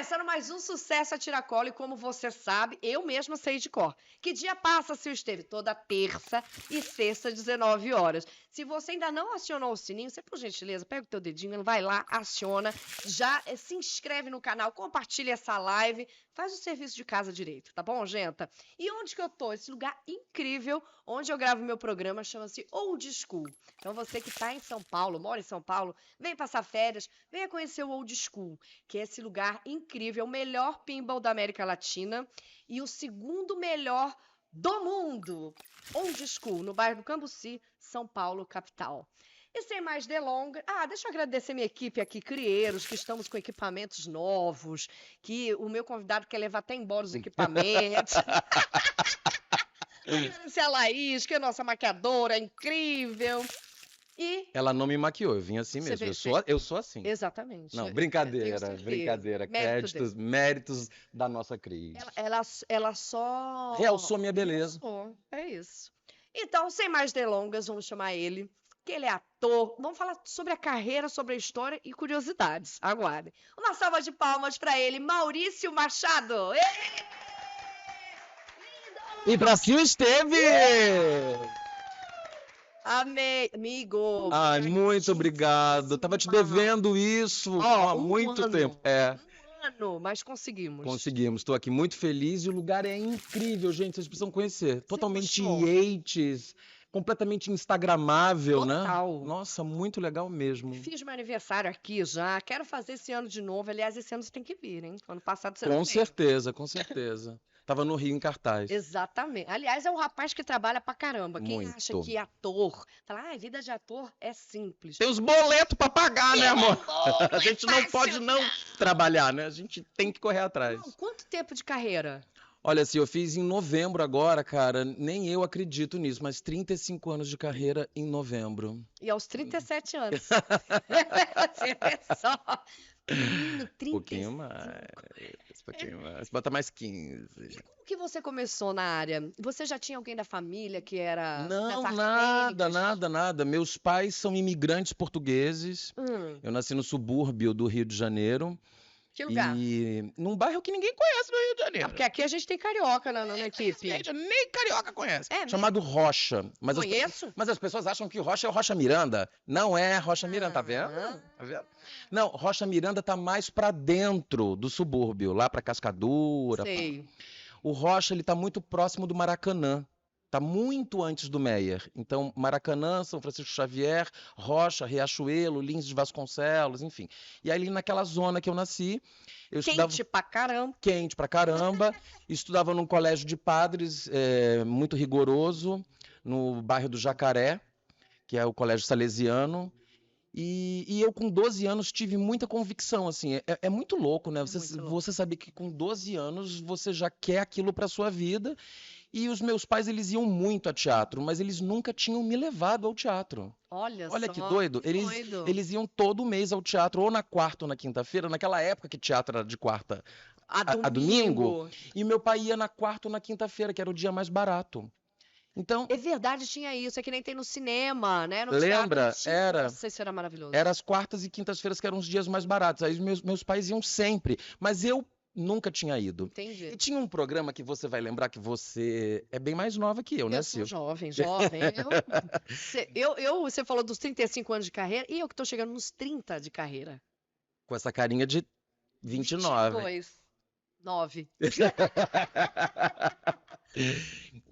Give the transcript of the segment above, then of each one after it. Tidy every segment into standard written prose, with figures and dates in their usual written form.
Começando mais um Sucesso a Tiracolo e como você sabe, eu mesma sei de cor. Que dia passa, Sil Esteve? Toda terça e sexta, 19 horas. Se você ainda não acionou o sininho, você, por gentileza, pega o teu dedinho, vai lá, aciona, já se inscreve no canal, compartilha essa live, faz o serviço de casa direito, tá bom, gente? E onde que eu tô? Esse lugar incrível, onde eu gravo meu programa, chama-se Old School. Então você que tá em São Paulo, mora em São Paulo, vem passar férias, venha conhecer o Old School, que é esse lugar incrível, o melhor pinball da América Latina e o segundo melhor do mundo. Old School, no bairro do Cambuci, São Paulo, capital. E sem mais delongas, deixa eu agradecer minha equipe aqui, Crieiros, que estamos com equipamentos novos, que o meu convidado quer levar até embora os equipamentos. Agradecer a Laís, que é nossa maquiadora, incrível. E ela não me maquiou, eu vim assim Você mesmo. veio- Eu sou assim. exatamente. Não, Eu brincadeira, tenho certeza. brincadeira. Mérito Créditos, méritos da nossa Cris. Ela só Realçou minha beleza. realçou, é isso. Então, sem mais delongas, vamos chamar ele, que ele é ator. Vamos falar sobre a carreira, sobre a história e curiosidades. Aguardem. Uma salva de palmas para ele, Maurício Machado. E pra Sil Esteve! Amei, amigo. Ai, muito obrigado. Tava te devendo isso há muito tempo. Um ano, mas conseguimos. Conseguimos. Estou aqui muito feliz e o lugar é incrível, gente. Vocês precisam conhecer. Totalmente gostou? yates, completamente instagramável, Total. né? Nossa, muito legal mesmo. Fiz meu aniversário aqui já. Quero fazer esse ano de novo. Aliás, esse ano você tem que vir, hein? Ano passado você não Com veio. certeza, com certeza. Tava no Rio em cartaz. Exatamente. Aliás, é um rapaz que trabalha pra caramba. Quem Muito. acha que ator, fala, vida de ator é simples. Tem os boletos pra pagar, né, amor? Amor, A gente não pode fácil, não trabalhar, né? A gente tem que correr atrás. Não, quanto tempo de carreira? Olha, assim, eu fiz em novembro agora, cara, nem eu acredito nisso, mas 35 anos de carreira em novembro. E aos 37 anos. Você vê só. Menino, 35. Pouquinho mais. Bota mais 15. E como que você começou na área? Você já tinha alguém da família que era Não, das nada, artes nada. Meus pais são imigrantes portugueses. cênicas? Eu nasci no subúrbio do Rio de Janeiro. Que lugar? E num bairro que ninguém conhece no Rio de Janeiro. Porque aqui a gente tem carioca na equipe. Gente, nem carioca conhece. É mesmo? Chamado Rocha. Conheço? Mas as pessoas acham que Rocha é o Rocha Miranda. Não é Rocha Miranda, tá vendo? Ah. Tá vendo? Não, Rocha Miranda tá mais pra dentro do subúrbio, lá pra Cascadura. Sei. O Rocha, ele tá muito próximo do Maracanã. Tá muito antes do Meier. Então, Maracanã, São Francisco Xavier, Rocha, Riachuelo, Lins de Vasconcelos, enfim. E aí, ali naquela zona que eu nasci, eu estudava Quente pra caramba. quente pra caramba, estudava num colégio de padres muito rigoroso, no bairro do Jacaré, que é o colégio salesiano. E eu, com 12 anos, tive muita convicção, assim, é muito louco, né? muito louco. Você saber que com 12 anos você já quer aquilo pra sua vida. E os meus pais, eles iam muito a teatro, mas eles nunca tinham me levado ao teatro. Olha Olha só. que doido. que Eles, doido. eles iam todo mês ao teatro, ou na quarta ou na quinta-feira, naquela época que teatro era de quarta a domingo. E meu pai ia na quarta ou na quinta-feira, que era o dia mais barato. Então, É verdade, tinha isso. É que nem tem no cinema, né? No Lembra? teatro tinha. Era. Nossa, isso era maravilhoso. eram as quartas e quintas-feiras que eram os dias mais baratos. Aí meus pais iam sempre, mas eu nunca tinha ido. Entendi. E tinha um programa que você vai lembrar que você é bem mais nova que eu, né, Eu sou Sil? jovem. Você falou dos 35 anos de carreira e eu que tô chegando nos 30 de carreira. Com essa carinha de 29. 22. 9.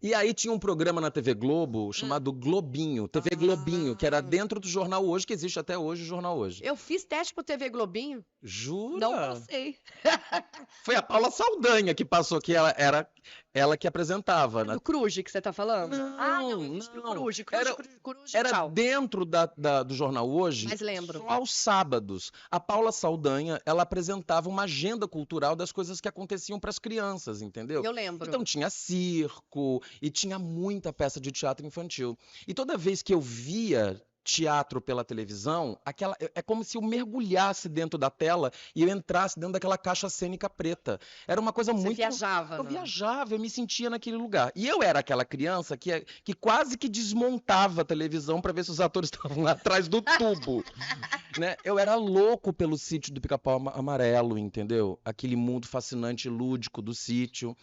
E aí tinha um programa na TV Globo chamado Globinho, TV Globinho, que era dentro do Jornal Hoje, que existe até hoje o Jornal Hoje. Eu fiz teste pro TV Globinho, Jura? não passei. Foi a Paula Saldanha que passou, que ela que apresentava. Do Cruz que você tá falando? Não, eu fiz pro não. Cruz. Era- Cruz, Era tchau. dentro do Jornal Hoje, Mas lembro. só aos sábados. A Paula Saldanha, ela apresentava uma agenda cultural das coisas que aconteciam para as crianças, entendeu? Eu lembro. Então tinha circo e tinha muita peça de teatro infantil. E toda vez que eu via teatro pela televisão, é como se eu mergulhasse dentro da tela e eu entrasse dentro daquela caixa cênica preta. Era uma coisa Você muito... viajava, Eu né? viajava, eu me sentia naquele lugar. E eu era aquela criança que quase que desmontava a televisão para ver se os atores estavam lá atrás do tubo. né? Eu era louco pelo Sítio do Pica-Pau Amarelo, entendeu? Aquele mundo fascinante e lúdico do sítio.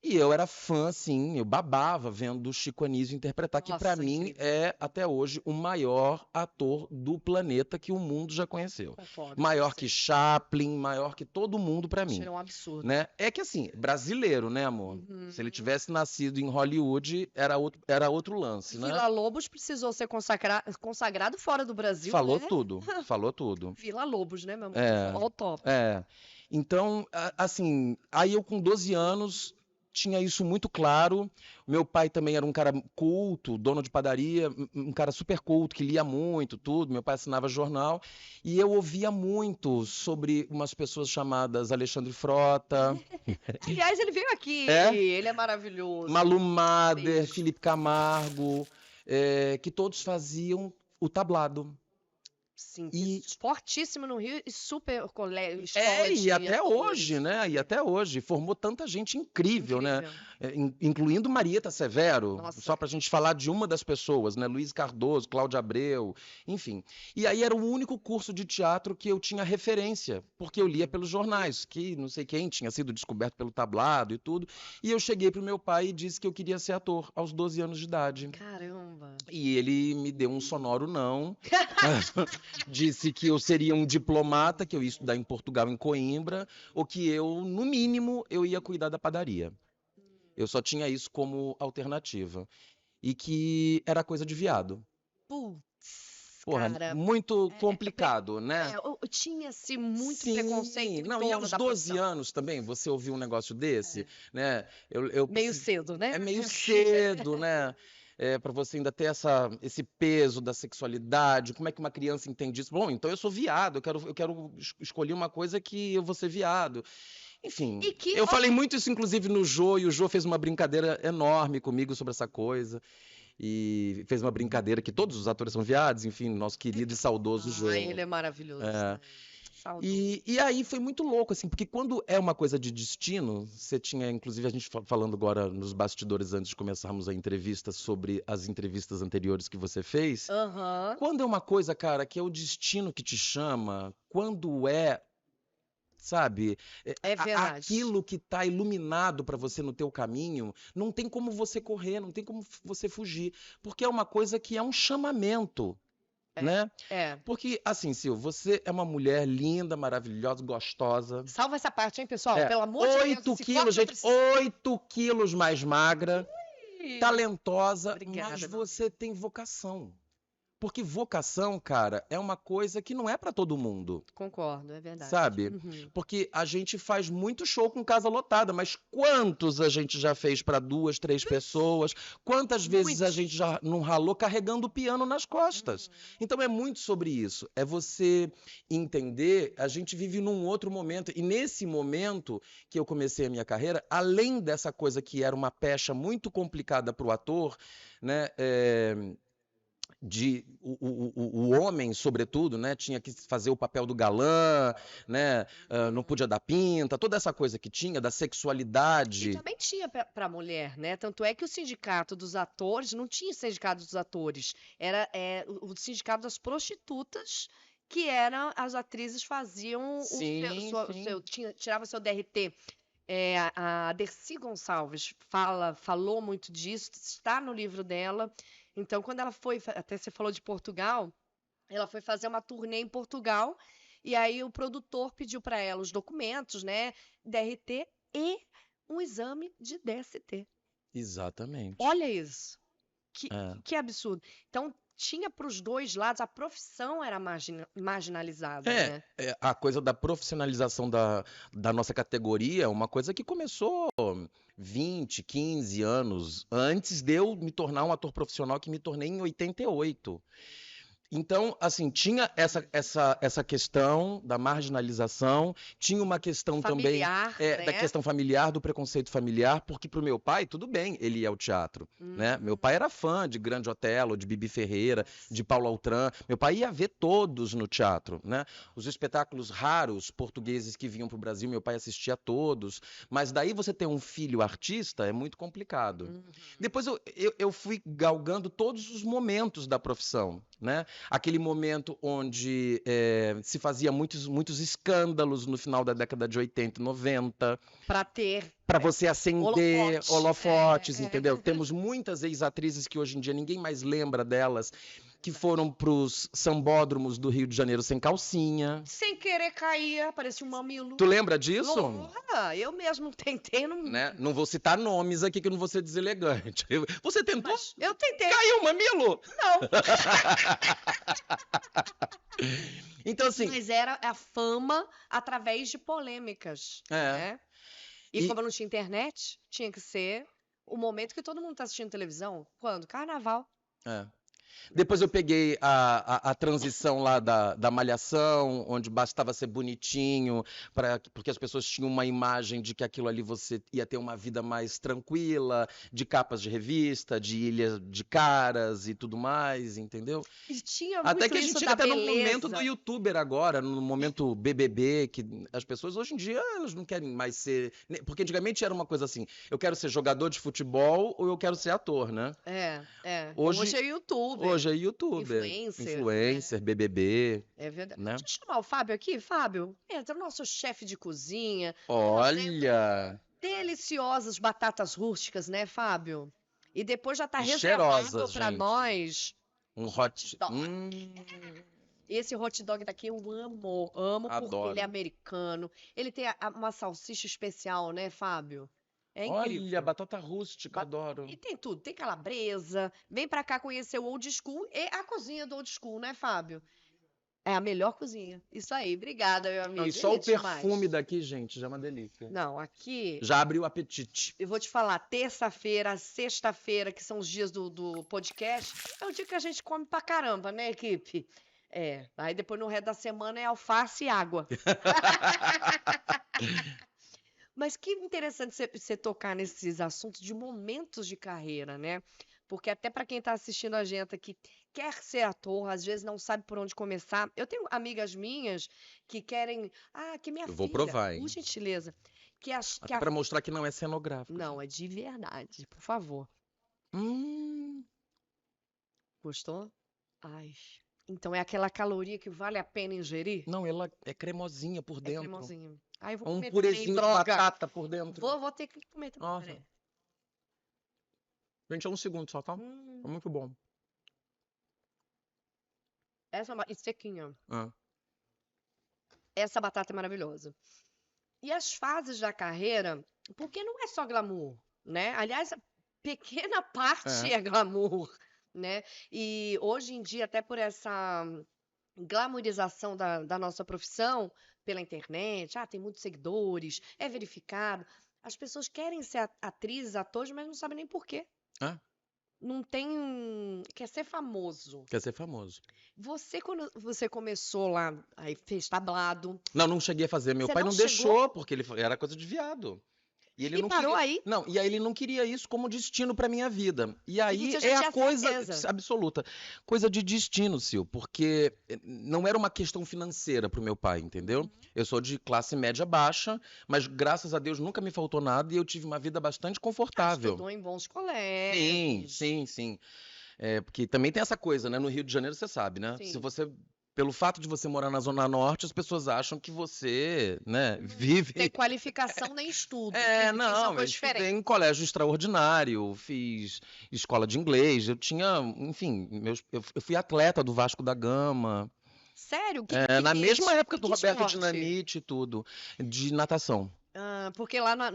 E eu era fã, assim, eu babava vendo o Chico Anísio interpretar, que pra Nossa, mim incrível. é, até hoje, o maior ator do planeta que o mundo já conheceu. Concordo com Maior você. que Chaplin, maior que todo mundo pra Acho mim, ele um absurdo. né? É que assim, brasileiro, né, amor? Se ele Uhum. tivesse nascido em Hollywood, era outro lance, né? Vila Lobos precisou ser consagrado fora do Brasil, Falou né? tudo, falou tudo. Vila Lobos, né, meu amor? É, Ó o top. é. Então, assim, aí eu com 12 anos tinha isso muito claro. Meu pai também era um cara culto, dono de padaria, um cara super culto, que lia muito, tudo. Meu pai assinava jornal. E eu ouvia muito sobre umas pessoas chamadas Alexandre Frota, Aliás, ele veio aqui. É? Ele é maravilhoso. Malu Mader, Beijo. Felipe Camargo, que todos faziam o tablado. Sim, E fortíssimo no Rio e super escola e de até atores. hoje, né? E até hoje. Formou tanta gente incrível, né? Incluindo Marieta Severo, Nossa. só pra gente falar de uma das pessoas, né? Luiz Cardoso, Cláudia Abreu, enfim. E aí era o único curso de teatro que eu tinha referência, porque eu lia pelos jornais, que não sei quem tinha sido descoberto pelo tablado e tudo. E eu cheguei pro meu pai e disse que eu queria ser ator aos 12 anos de idade. Caramba. E ele me deu um sonoro não. Disse que eu seria um diplomata, que eu ia estudar em Portugal, em Coimbra, ou que eu, no mínimo, eu ia cuidar da padaria. Eu só tinha isso como alternativa. E que era coisa de viado. Putz, Porra, cara. muito complicado, né? Tinha-se muito Sim, preconceito em não, e torno aos da 12 profissão. anos também, você ouviu um negócio desse, né? Eu Meio cedo, né? É meio cedo, né? Para você ainda ter esse peso da sexualidade, como é que uma criança entende isso? Bom, então eu sou viado, eu quero escolher uma coisa que eu vou ser viado. Enfim, E que eu falei muito isso, inclusive, no Jô, e o Jô fez uma brincadeira enorme comigo sobre essa coisa. E fez uma brincadeira que todos os atores são viados, enfim, nosso querido e saudoso Jô. ele é maravilhoso. É. Né? Saudoso. E aí foi muito louco, assim, porque quando é uma coisa de destino, você tinha, inclusive, a gente falando agora nos bastidores antes de começarmos a entrevista sobre as entrevistas anteriores que você fez. Aham. Quando é uma coisa, cara, que é o destino que te chama, quando é, sabe, É verdade. aquilo que tá iluminado para você no teu caminho, não tem como você correr, não tem como você fugir, porque é uma coisa que é um chamamento. Né? Porque, assim, Sil, você é uma mulher linda, maravilhosa, gostosa. Salva essa parte, hein, pessoal? Pelo amor de Deus. 8 quilos, gente, 8 quilos mais magra, talentosa, Obrigada, mas meu você tem vocação. Porque vocação, cara, é uma coisa que não é pra todo mundo, Concordo, é verdade. sabe? Uhum. Porque a gente faz muito show com casa lotada, mas quantos a gente já fez pra 2, 3 pessoas? Quantas vezes a gente já não ralou carregando o piano nas costas? Então é muito sobre isso. É você entender, a gente vive num outro momento, e nesse momento que eu comecei a minha carreira, além dessa coisa que era uma pecha muito complicada pro ator, né? O homem, sobretudo, né, tinha que fazer o papel do galã, né, não podia dar pinta, toda essa coisa que tinha da sexualidade. E também tinha para mulher, né? Tanto é que o sindicato dos atores não tinha sindicato dos atores, era o sindicato das prostitutas, que eram as atrizes faziam tirava seu DRT. A Dercy Gonçalves falou muito disso, está no livro dela. Então, quando ela foi, até você falou de Portugal, ela foi fazer uma turnê em Portugal, e aí o produtor pediu para ela os documentos, né, DRT e um exame de DST. Exatamente. Olha isso. Que absurdo. Então, tinha para os dois lados, a profissão era marginalizada, né? A coisa da profissionalização da nossa categoria é uma coisa que começou 20, 15 anos antes de eu me tornar um ator profissional, que me tornei em 88. Então, assim, tinha essa questão da marginalização, tinha uma questão familiar, também né? da questão familiar, do preconceito familiar, porque pro meu pai, tudo bem, ele ia ao teatro, né? Meu pai era fã de Grande Otelo, de Bibi Ferreira, de Paulo Autran, meu pai ia ver todos no teatro, né? Os espetáculos raros portugueses que vinham pro Brasil, meu pai assistia a todos, mas daí você ter um filho artista é muito complicado. Depois eu fui galgando todos os momentos da profissão, né? aquele momento onde se fazia muitos escândalos no final da década de 80 e 90, Pra ter para você acender holofote. holofotes, entendeu? Temos muitas ex-atrizes que hoje em dia ninguém mais lembra delas, que foram pros sambódromos do Rio de Janeiro sem calcinha. Sem querer cair, parecia um mamilo. Tu lembra disso? Porra, eu mesmo tentei, não... Né? Não vou citar nomes aqui que eu não vou ser deselegante. Você tentou? Mas eu tentei, Caiu o mamilo? não. Então, assim, Mas era a fama através de polêmicas, né? E E- como não tinha internet, tinha que ser o momento que todo mundo tá assistindo televisão. Quando? Carnaval. é. Depois eu peguei a transição lá da Malhação, onde bastava ser bonitinho, porque as pessoas tinham uma imagem de que aquilo ali você ia ter uma vida mais tranquila, de capas de revista, de ilha de caras e tudo mais, entendeu? E tinha Até muito que a gente isso chega da até no beleza. momento do youtuber agora, no momento BBB, que as pessoas hoje em dia elas não querem mais ser... Porque antigamente era uma coisa assim, eu quero ser jogador de futebol ou eu quero ser ator, né? Hoje é YouTube. Hoje é youtuber, Influencer, BBB, É verdade. né? Deixa eu chamar o Fábio aqui. Fábio, entra o nosso chefe de cozinha. Olha, Deliciosas batatas rústicas, né, Fábio? E depois já tá E reservado cheirosas, pra gente. nós. um hot... dog. Hum, Esse hot dog daqui eu amo. Amo porque Adoro. ele é americano. Ele tem uma salsicha especial, né, Fábio? É incrível. olha, batata rústica, adoro. E tem tudo, tem calabresa. Vem pra cá conhecer o Old School e a cozinha do Old School, né, Fábio? É a melhor cozinha. Isso aí, obrigada, meu amigo. Não, e só Ele o é demais. perfume daqui, gente, já é uma delícia. Não, aqui, Já abriu o apetite. eu vou te falar, terça-feira, sexta-feira, que são os dias do podcast, é o dia que a gente come pra caramba, né, equipe? Aí depois no resto da semana é alface e água. Mas que interessante você tocar nesses assuntos de momentos de carreira, né? Porque até para quem está assistindo a gente aqui, quer ser ator, às vezes não sabe por onde começar. Eu tenho amigas minhas que querem. Ah, que minha Eu vou filha, provar, hein? por gentileza. Que Até pra mostrar que não é cenográfico. Não, é de verdade, por favor. Hum, Gostou? Ai. Então é aquela caloria que vale a pena ingerir? não, ela é cremosinha por É dentro. cremosinho. Ai, eu vou Um comer purezinho também, de droga. batata por dentro. Vou ter que comer também. Nossa. Peraí. Gente, é um segundo só, tá? Hum, É muito bom. e sequinha. Ah. Essa batata é maravilhosa. E as fases da carreira, porque não é só glamour, né? Aliás, a pequena parte é glamour, né? E hoje em dia, até por essa glamourização da nossa profissão, pela internet, tem muitos seguidores, é verificado. As pessoas querem ser atrizes, atores, mas não sabem nem por quê. Ah. Não tem. Quer ser famoso. Quer ser famoso. Você, quando você começou lá, aí fez tablado. Não cheguei a fazer. Meu Você pai não não chegou? deixou, porque ele era coisa de viado. E ele E não parou queria... aí? Não, e aí ele não queria isso como destino pra minha vida. E aí você já é tinha a coisa certeza. absoluta. Coisa de destino, Sil, porque não era uma questão financeira pro meu pai, entendeu? Eu sou de classe média baixa, mas graças a Deus nunca me faltou nada e eu tive uma vida bastante confortável. Estudou em bons colégios. Sim. Porque também tem essa coisa, né? No Rio de Janeiro você sabe, né? Sim. Se você, pelo fato de você morar na Zona Norte, as pessoas acham que você, né, vive. Tem qualificação nem estudo. Isso é uma Não, eu coisa estudei diferente. em colégio extraordinário, fiz escola de inglês, eu tinha, enfim, eu fui atleta do Vasco da Gama, Sério? na mesma época do que Roberto esporte? Dinamite e tudo, de natação, Porque lá na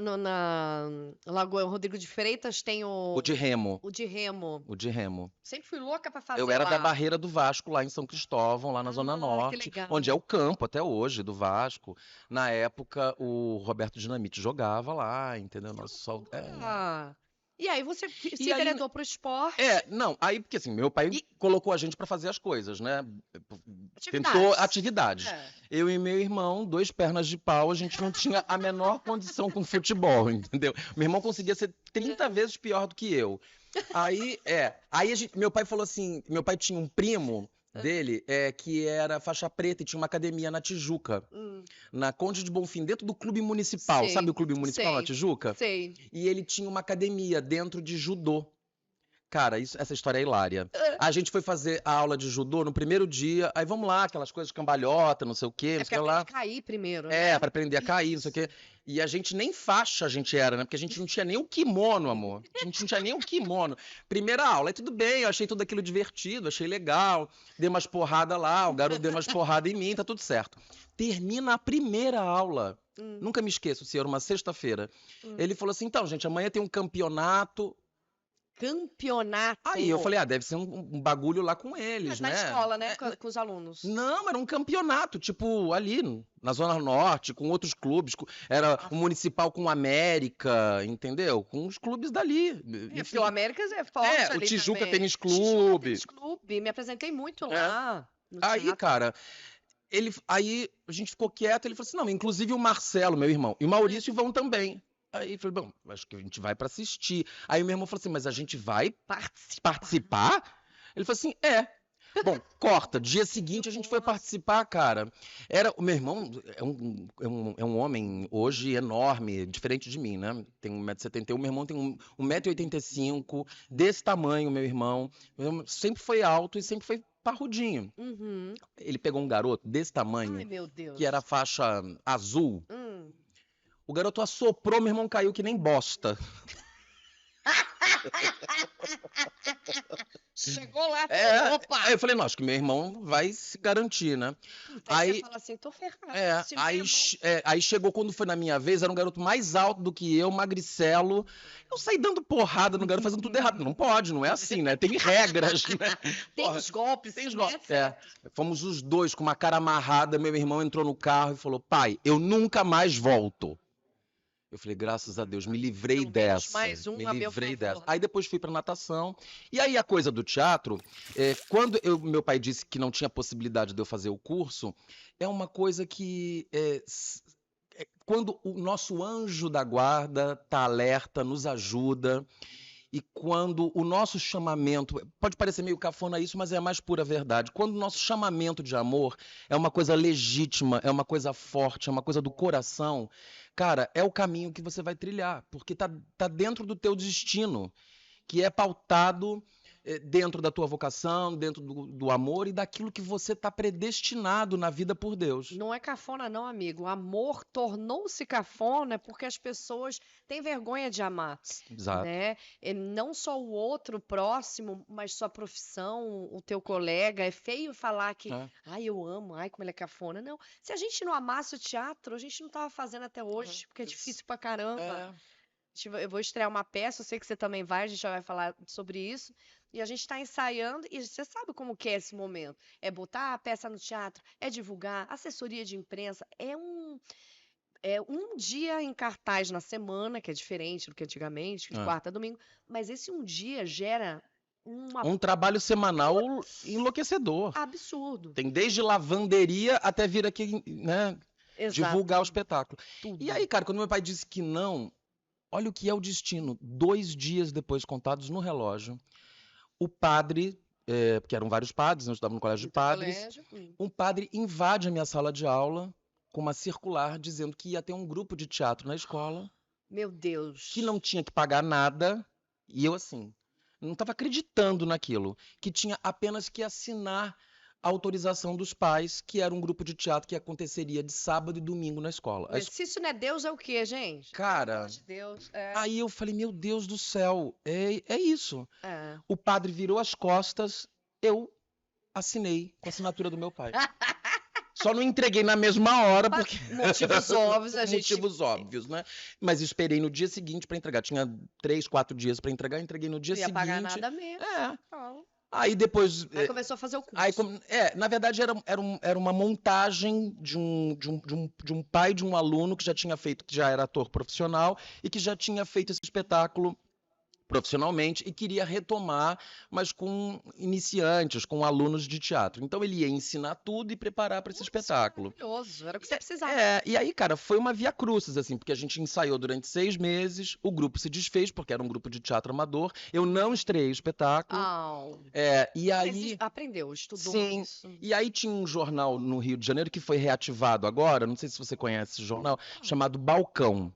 Lagoa Rodrigo de Freitas tem o de remo, o de remo. o de remo. Sempre fui louca pra fazer Eu era lá. da barreira do Vasco, lá em São Cristóvão, lá na Zona Que Norte, legal. onde é o campo até hoje do Vasco. Na época, o Roberto Dinamite jogava lá, entendeu? Nosso sol... E aí você se E aí- enveredou pro esporte. Não, aí porque assim, meu pai colocou a gente pra fazer as coisas, né? Tentou atividades. Eu e meu irmão, 2 pernas de pau, a gente não tinha a menor condição com futebol, entendeu? Meu irmão conseguia ser 30 vezes pior do que eu. Aí meu pai falou assim, meu pai tinha um primo dele que era faixa preta e tinha uma academia na Tijuca, na Conde de Bonfim, dentro do clube municipal. Sei, Sabe o clube municipal sei, na Tijuca? Sei. E ele tinha uma academia dentro de judô. Cara, essa história é hilária. A gente foi fazer a aula de judô no primeiro dia, aí vamos lá, aquelas coisas cambalhota, não sei o quê, É não porque sei o que lá. aprende a cair primeiro, É, né? pra aprender a cair, não sei o quê. E a gente nem faixa a gente era, né? Porque a gente não tinha nem o kimono, amor. A gente não tinha nem o kimono. Primeira aula, aí tudo bem, eu achei tudo aquilo divertido, achei legal. Dei umas porradas lá, o garoto deu umas porradas em mim, tá tudo certo. Termina a primeira aula. Nunca me esqueço, se era uma sexta-feira. Ele falou assim: então, gente, amanhã tem um campeonato. Campeonato. Aí eu falei: deve ser um bagulho lá com eles, Na né? escola, né? Com os alunos. Não, era um campeonato, tipo, ali na Zona Norte, com outros clubes. Era o Municipal com o América, entendeu? Com os clubes dali. É, porque o Américas é forte o ali Tijuca também. Tênis Tijuca Clube. Tênis Clube. Me apresentei muito lá. no Aí, teatro. cara, aí a gente ficou quieto, ele falou assim: não, inclusive o Marcelo, meu irmão, e o Maurício vão também. Aí eu falei: bom, acho que a gente vai pra assistir. Aí o meu irmão falou assim: mas a gente vai participar? Ele falou assim: é. Bom, corta. Dia seguinte a gente foi participar, cara. O meu irmão é um homem hoje enorme, diferente de mim, né? Tem 1,71 m. Meu irmão tem 1,85 m, desse tamanho, meu irmão. Sempre foi alto e sempre foi parrudinho. Ele pegou um garoto desse tamanho, Ai, meu Deus. que era faixa azul. O garoto assoprou, meu irmão caiu que nem bosta. Chegou lá, opa! Aí eu falei: não, acho que meu irmão vai se garantir, né? Aí você fala assim: tô ferrado. Aí chegou, quando foi na minha vez, era um garoto mais alto do que eu, magricelo. Eu saí dando porrada no garoto, fazendo tudo errado. Não pode, não é assim, né? Tem regras, né? Tem os golpes. Tem os golpes. Fomos os dois com uma cara amarrada. Meu irmão entrou no carro e falou: pai, eu nunca mais volto. Eu falei: graças a Deus, me livrei dessa. Mais um me a meu livrei favor. dessa. Aí depois fui pra natação. E aí a coisa do teatro, quando meu pai disse que não tinha possibilidade de eu fazer o curso, é uma coisa que quando o nosso anjo da guarda tá alerta, nos ajuda. E quando o nosso chamamento, pode parecer meio cafona isso, mas é a mais pura verdade. Quando o nosso chamamento de amor é uma coisa legítima, é uma coisa forte, é uma coisa do coração, cara, é o caminho que você vai trilhar, porque tá dentro do teu destino, que é pautado dentro da tua vocação, dentro do amor e daquilo que você está predestinado na vida por Deus. Não é cafona não, amigo. O amor tornou-se cafona porque as pessoas têm vergonha de amar. Exato. Né? E não só o outro próximo, mas sua profissão, o teu colega. É feio falar que, ai, eu amo, ai, como ele é cafona. Não, se a gente não amasse o teatro, a gente não tava fazendo até hoje, porque é difícil pra caramba. Eu vou estrear uma peça, eu sei que você também vai, a gente já vai falar sobre isso. E a gente está ensaiando, e você sabe como que é esse momento. É botar a peça no teatro, é divulgar, assessoria de imprensa, é um dia em cartaz na semana, que é diferente do que antigamente, de quarta a domingo, mas esse um dia gera um trabalho semanal enlouquecedor. Absurdo. Tem desde lavanderia até vir aqui, né, divulgar o espetáculo. Tudo. E aí, cara, quando meu pai disse que não, olha o que é o destino. 2 dias depois, contados no relógio, o padre, porque eram vários padres, eu estudava no colégio de padres, um padre invade a minha sala de aula com uma circular dizendo que ia ter um grupo de teatro na escola. Meu Deus. Que não tinha que pagar nada. E eu, assim, não estava acreditando naquilo. Que tinha apenas que assinar a autorização dos pais, que era um grupo de teatro que aconteceria de sábado e domingo na escola. Mas se isso não é Deus, é o quê, gente? Cara, de Deus, aí eu falei: meu Deus do céu, é isso. O padre virou as costas, eu assinei com a assinatura do meu pai. Só não entreguei na mesma hora, porque... Motivos óbvios, Motivos óbvios, né? Mas esperei no dia seguinte para entregar. Tinha 3, 4 dias para entregar, entreguei no dia seguinte. Não ia pagar nada mesmo. Aí depois... Aí começou a fazer o curso. Na verdade, era uma montagem de um pai de um aluno que já tinha feito, que já era ator profissional e que já tinha feito esse espetáculo profissionalmente e queria retomar, mas com iniciantes, com alunos de teatro. Então ele ia ensinar tudo e preparar para esse espetáculo. Maravilhoso, era o que você precisava. E aí, cara, foi uma via crucis, assim, porque a gente ensaiou durante 6 meses, o grupo se desfez, porque era um grupo de teatro amador, eu não estreiei o espetáculo. E aí... Mas aprendeu, estudou isso. E aí tinha um jornal no Rio de Janeiro que foi reativado agora, não sei se você conhece esse jornal, chamado Balcão.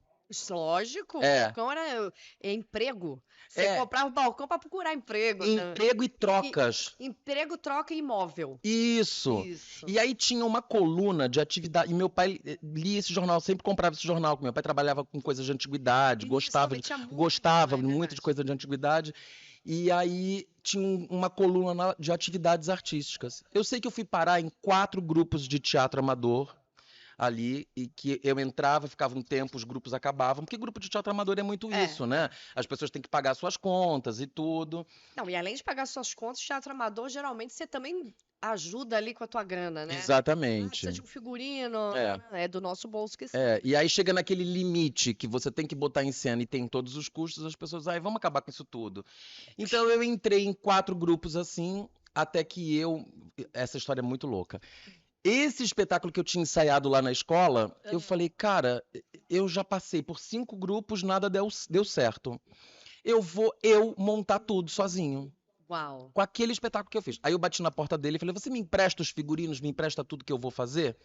Lógico, o É, balcão é emprego. Você é, comprava o balcão para procurar emprego, né? emprego e E trocas. emprego, troca e imóvel. Isso. Isso. E aí tinha uma coluna de atividade. E meu pai lia esse jornal, sempre comprava esse jornal, porque meu pai trabalhava com coisas de antiguidade, Isso, também tinha muito, gostava é muito de verdade. coisa de antiguidade. E aí tinha uma coluna de atividades artísticas. Eu sei que eu fui parar em 4 grupos de teatro amador ali, e que eu entrava, ficava um tempo, os grupos acabavam, porque grupo de teatro amador é muito É. isso, né? As pessoas têm que pagar suas contas e tudo. Não, e além de pagar suas contas, teatro amador, geralmente você também ajuda ali com a tua grana, né? Ah, precisa Exatamente. de um figurino, É. é do nosso bolso que sai. É, e aí chega naquele limite que você tem que botar em cena e tem todos os custos, as pessoas, ai, vamos acabar com isso tudo. Então eu entrei em 4 grupos assim, até que essa história é muito louca. Esse espetáculo que eu tinha ensaiado lá na escola, eu falei, cara, eu já passei por 5 grupos, nada deu certo. Eu vou montar tudo sozinho. Uau. Com aquele espetáculo que eu fiz. Aí eu bati na porta dele e falei, você me empresta os figurinos, me empresta tudo que eu vou fazer?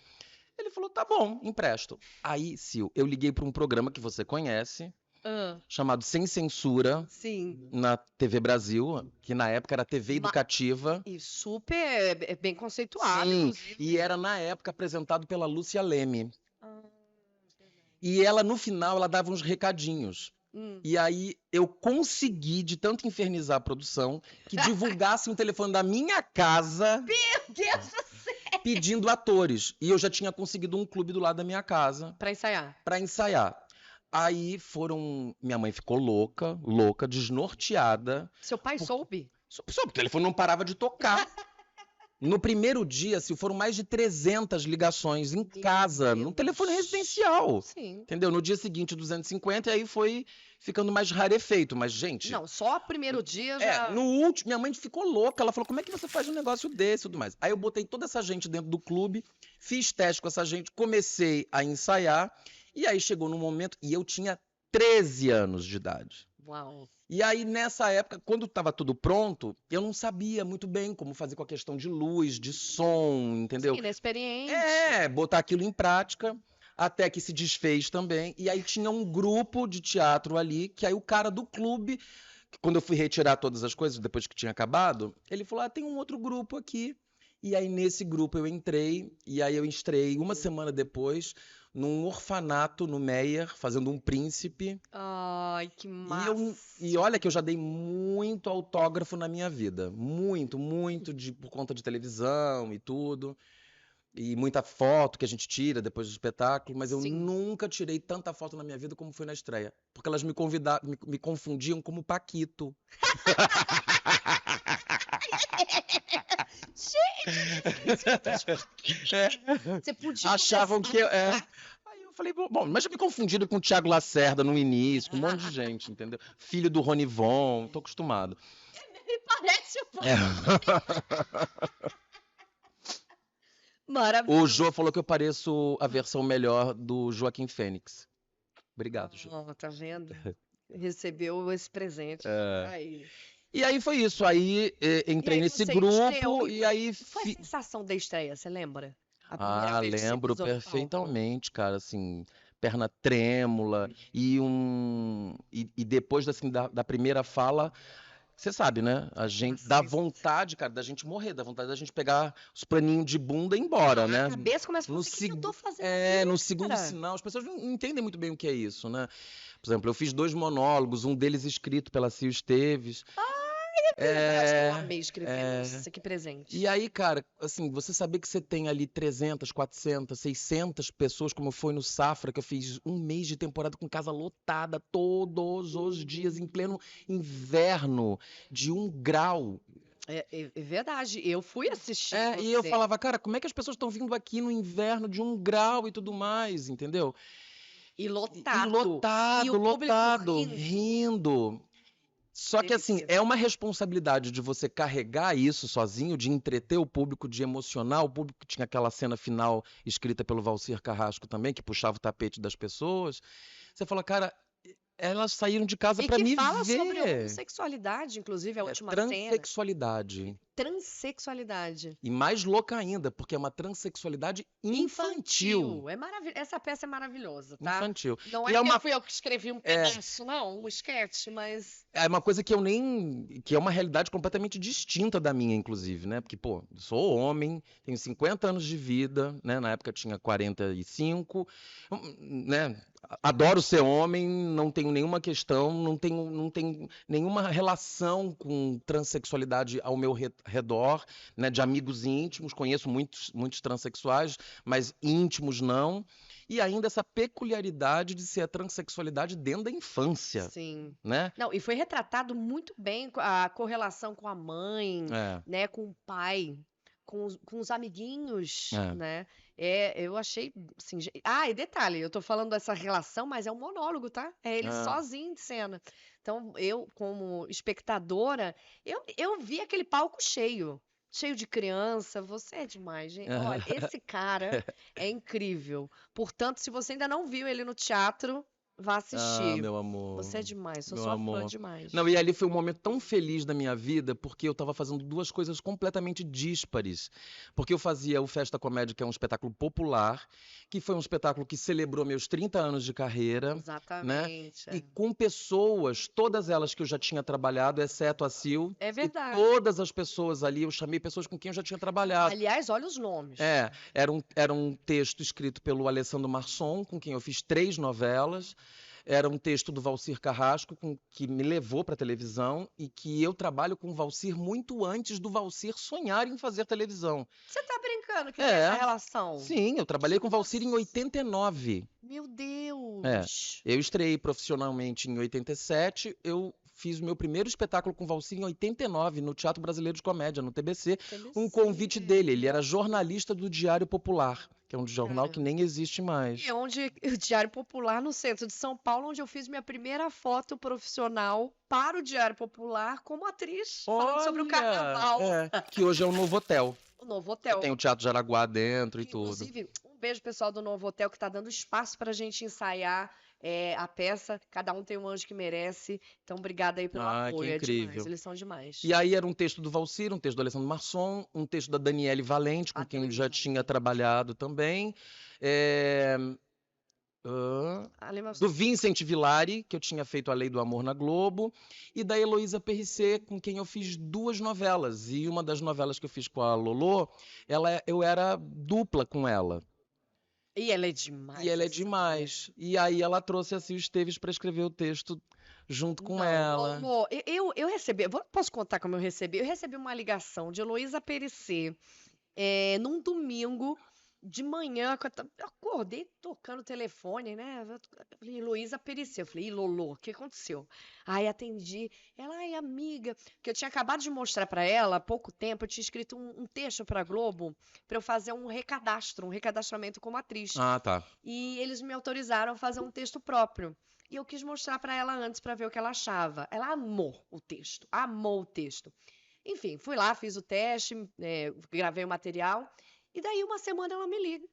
Ele falou, tá bom, empresto. Aí, Sil, eu liguei para um programa que você conhece, Ah, chamado Sem Censura, sim. na TV Brasil, que na época era TV Ma- Educativa. E super bem conceituado, Sim, inclusive. e era na época apresentado pela Lúcia Leme. Ah, verdade. E ela, no final, ela dava uns recadinhos. Hum. E aí eu consegui, de tanto infernizar a produção, que divulgasse um telefone da minha casa Meu Deus do céu! pedindo atores. E eu já tinha conseguido um clube do lado da minha casa Pra ensaiar. para ensaiar. Aí minha mãe ficou louca, louca, desnorteada. Seu pai soube? Só o telefone não parava de tocar. No primeiro dia, foram mais de 300 ligações em Meu casa, num telefone Deus. residencial. Sim. Entendeu? No dia seguinte, 250, e aí foi ficando mais rarefeito. Mas, gente, Não, só o primeiro dia já. no último, minha mãe ficou louca. Ela falou: como é que você faz um negócio desse e tudo mais? Aí eu botei toda essa gente dentro do clube, fiz teste com essa gente, comecei a ensaiar. E aí chegou num momento, e eu tinha 13 anos de idade. Uau. E aí, nessa época, quando estava tudo pronto, eu não sabia muito bem como fazer com a questão de luz, de som, entendeu? Sim, inexperiente. Botar aquilo em prática, até que se desfez também. E aí tinha um grupo de teatro ali, que aí o cara do clube, quando eu fui retirar todas as coisas, depois que tinha acabado, ele falou: tem um outro grupo aqui. E aí nesse grupo eu entrei, e aí eu estreiei uma semana depois, num orfanato no Meyer, fazendo um príncipe. Ai, que massa. E olha que eu já dei muito autógrafo na minha vida. Muito, muito, por conta de televisão e tudo. E muita foto que a gente tira depois do espetáculo. Mas eu Sim. nunca tirei tanta foto na minha vida como foi na estreia. Porque elas me confundiam como Paquito. Você podia Achavam que eu. começar- Aí eu falei, bom, mas já me confundiram com o Thiago Lacerda no início, com um monte de gente, entendeu? Filho do Ronivon, tô acostumado. Me parece um pouco. É. Maravilhoso. O Jô falou que eu pareço a versão melhor do Joaquim Fênix. Obrigado, Jô. Ó, tá vendo? Recebeu esse presente. É. Aí. E aí foi isso. Aí entrei aí nesse você grupo estreou e aí. Qual foi a sensação da estreia, você lembra? A primeira Ah, vez que você lembro pisou no palco. perfeitamente, cara, assim, perna trêmula e depois assim, da primeira fala, você sabe, né? A gente dá Nossa, vontade, cara, da gente morrer, dá vontade da gente pegar os paninhos de bunda e ir embora, né? A cabeça começa a No falar, o que eu tô fazendo no aqui, segundo cara? sinal, as pessoas não entendem muito bem o que é isso, né? Por exemplo, eu fiz 2 monólogos, um deles escrito pela Sil Esteves. Verdade que eu É, amei escrever. Nossa, que presente. E aí, cara, assim, você saber que você tem ali 300, 400, 600 pessoas, como foi no Safra, que eu fiz um mês de temporada com casa lotada todos os dias, em pleno inverno, de 1 grau. É verdade, eu fui assistir E eu você. falava, cara, como é que as pessoas estão vindo aqui no inverno de 1 grau e tudo mais, entendeu? E E lotado. lotado, E o público lotado, rindo. rindo. Só que assim, Delícia. é uma responsabilidade de você carregar isso sozinho, de entreter o público, de emocionar o público, que tinha aquela cena final escrita pelo Valcir Carrasco também, que puxava o tapete das pessoas. Você fala, cara, elas saíram de casa E pra que me fala sobre ver. homossexualidade, inclusive, a última cena. Transexualidade. Transexualidade. E mais louca ainda, porque é uma transexualidade infantil. É Essa peça é maravilhosa, tá? Infantil. Não E é é que uma, fui eu que escrevi um pedaço, não, um esquete, mas é uma coisa que eu nem. Que é uma realidade completamente distinta da minha, inclusive, né? Porque, pô, sou homem, tenho 50 anos de vida, né? Na época tinha 45, né? Adoro ser homem, não tenho nenhuma questão, não tenho nenhuma relação com transexualidade ao meu redor, né? De amigos íntimos, conheço muitos transexuais, mas íntimos não. E ainda essa peculiaridade de ser a transexualidade dentro da infância, sim. né? Não, e foi retratado muito bem a correlação com a mãe, É, né, com o pai, com os amiguinhos, é. né? Eu achei, assim, e detalhe, eu tô falando dessa relação, mas é um monólogo, tá? É ele Ah, sozinho de cena. Então, eu, como espectadora, eu vi aquele palco cheio de criança. Você é demais, gente. Olha, esse cara é incrível. Portanto, se você ainda não viu ele no teatro, vá ah, assistir. meu Você é amor, demais, sou meu sua fã amor. Não, demais. e ali foi um momento tão feliz da minha vida, porque eu estava fazendo duas coisas completamente díspares. Porque eu fazia o Festa Comédia, que é um espetáculo popular, que foi um espetáculo que celebrou meus 30 anos de carreira, né? Exatamente. E com pessoas, todas elas que eu já tinha trabalhado, exceto a Sil, É e verdade. todas as pessoas ali, eu chamei pessoas com quem eu já tinha trabalhado. Aliás, olha os nomes. Era um texto escrito pelo Alessandro Marçom, com quem eu fiz 3 novelas. Era um texto do Valcir Carrasco, que me levou para a televisão e que eu trabalho com o Valcir muito antes do Valcir sonhar em fazer televisão. Você tá brincando que tem essa É, relação? sim, eu trabalhei com o Valcir em Nossa, 89. meu É, Deus. eu estreiei profissionalmente em 87, eu fiz o meu primeiro espetáculo com o Valcir em 89, no Teatro Brasileiro de Comédia, no TBC, um convite dele. Ele era jornalista do Diário Popular, que é um jornal que Caramba. nem existe mais. E onde o Diário Popular, no centro de São Paulo, onde eu fiz minha primeira foto profissional para o Diário Popular como atriz, falando sobre o Olha, carnaval. que hoje é um novo hotel, O Novo que Hotel. tem o Teatro de Araguá dentro e Que, tudo. inclusive, um beijo pessoal do Novo Hotel que está dando espaço para a gente ensaiar a peça. Cada um tem um anjo que merece. Então, obrigada aí pelo Ah, que apoio. É demais, incrível. eles são demais. E aí era um texto do Valcir, um texto do Alessandro Marçom, um texto da Daniele Valente, com quem eu Adorei, já Valente. tinha trabalhado também. É, do Vincent Villari, que eu tinha feito A Lei do Amor na Globo, e da Heloísa Perricet, com quem eu fiz 2 novelas. E uma das novelas que eu fiz com a Lolô, eu era dupla com ela. E ela é E demais, ela é essa mulher. demais. E aí ela trouxe a Sil Esteves para escrever o texto junto com Não, ela. Lolo, eu recebi, posso contar como eu recebi? Eu recebi uma ligação de Heloísa Perissé, num domingo de manhã, eu acordei tocando o telefone, né? Eu falei, Heloísa Perissé. Eu falei, Lolo, o que aconteceu? Aí atendi. Ela, ai, amiga, que eu tinha acabado de mostrar para ela há pouco tempo, eu tinha escrito um texto para Globo para eu fazer um recadastramento como atriz. Ah, tá. E eles me autorizaram a fazer um texto próprio. E eu quis mostrar para ela antes para ver o que ela achava. Ela amou o texto, amou o texto. Enfim, fui lá, fiz o teste, gravei o material. E daí, uma semana, ela me liga,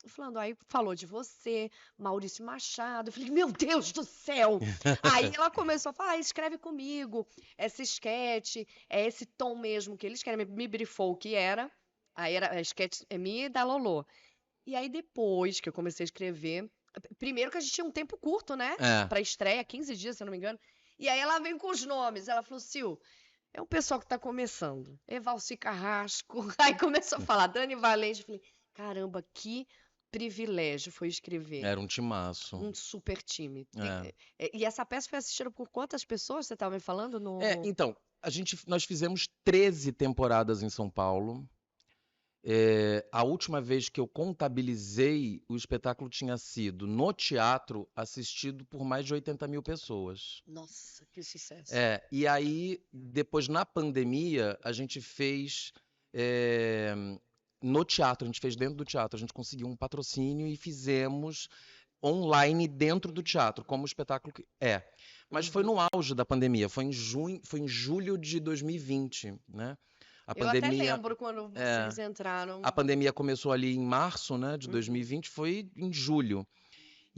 falando, aí falou de você, Maurício Machado. Eu falei, meu Deus do céu! Aí ela começou a falar, escreve comigo, essa esquete, é esse tom mesmo que eles querem, me brifou o que era. Aí era a esquete minha e da Lolô. E aí, depois que eu comecei a escrever, primeiro que a gente tinha um tempo curto, né? É. Pra estreia, 15 dias, se eu não me engano. E aí ela veio com os nomes. Ela falou, Sil, é um pessoal que tá começando. Evalci Carrasco. Aí começou a falar, Dani Valente. Eu falei, caramba, que privilégio foi escrever. Era um timaço. Um super time. É. E essa peça foi assistida por quantas pessoas? Você estava me falando no. Então, nós fizemos 13 temporadas em São Paulo. A última vez que eu contabilizei, o espetáculo tinha sido no teatro assistido por mais de 80 mil pessoas. Nossa, que sucesso. E aí, depois na pandemia, a gente fez no teatro, a gente fez dentro do teatro, a gente conseguiu um patrocínio e fizemos online dentro do teatro, como o espetáculo é. Mas foi no auge da pandemia, foi em julho de 2020, né? Eu até lembro quando vocês entraram. A pandemia começou ali em março, né, de 2020, foi em julho.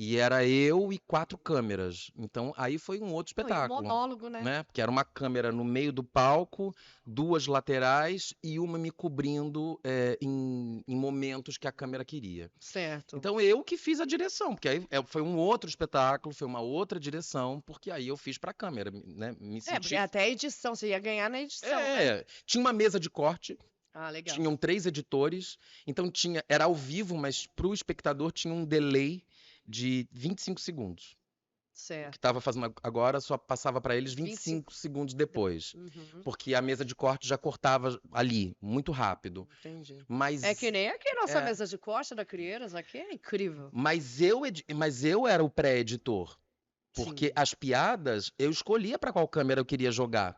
E era eu e 4 câmeras. Então, aí foi um outro Não, e um espetáculo, monólogo, né? né? Porque era uma câmera no meio do palco, 2 laterais e uma me cobrindo em momentos que a câmera queria. Certo. Então, eu que fiz a direção, porque aí foi um outro espetáculo, foi uma outra direção, porque aí eu fiz para a câmera, né? Me É, porque senti. até a edição, você ia ganhar na edição, né? Tinha uma mesa de corte. Ah, legal. Tinham 3 editores, então era ao vivo, mas para o espectador tinha um delay de 25 segundos. O que Certo. estava fazendo agora só passava para eles 25 segundos depois, Uhum, porque a mesa de corte já cortava ali, muito rápido. entendi. Mas, É que nem aqui nossa é, mesa de costa da Crieiras, aqui é incrível. mas eu era o pré-editor, porque Sim. as piadas eu escolhia para qual câmera eu queria jogar.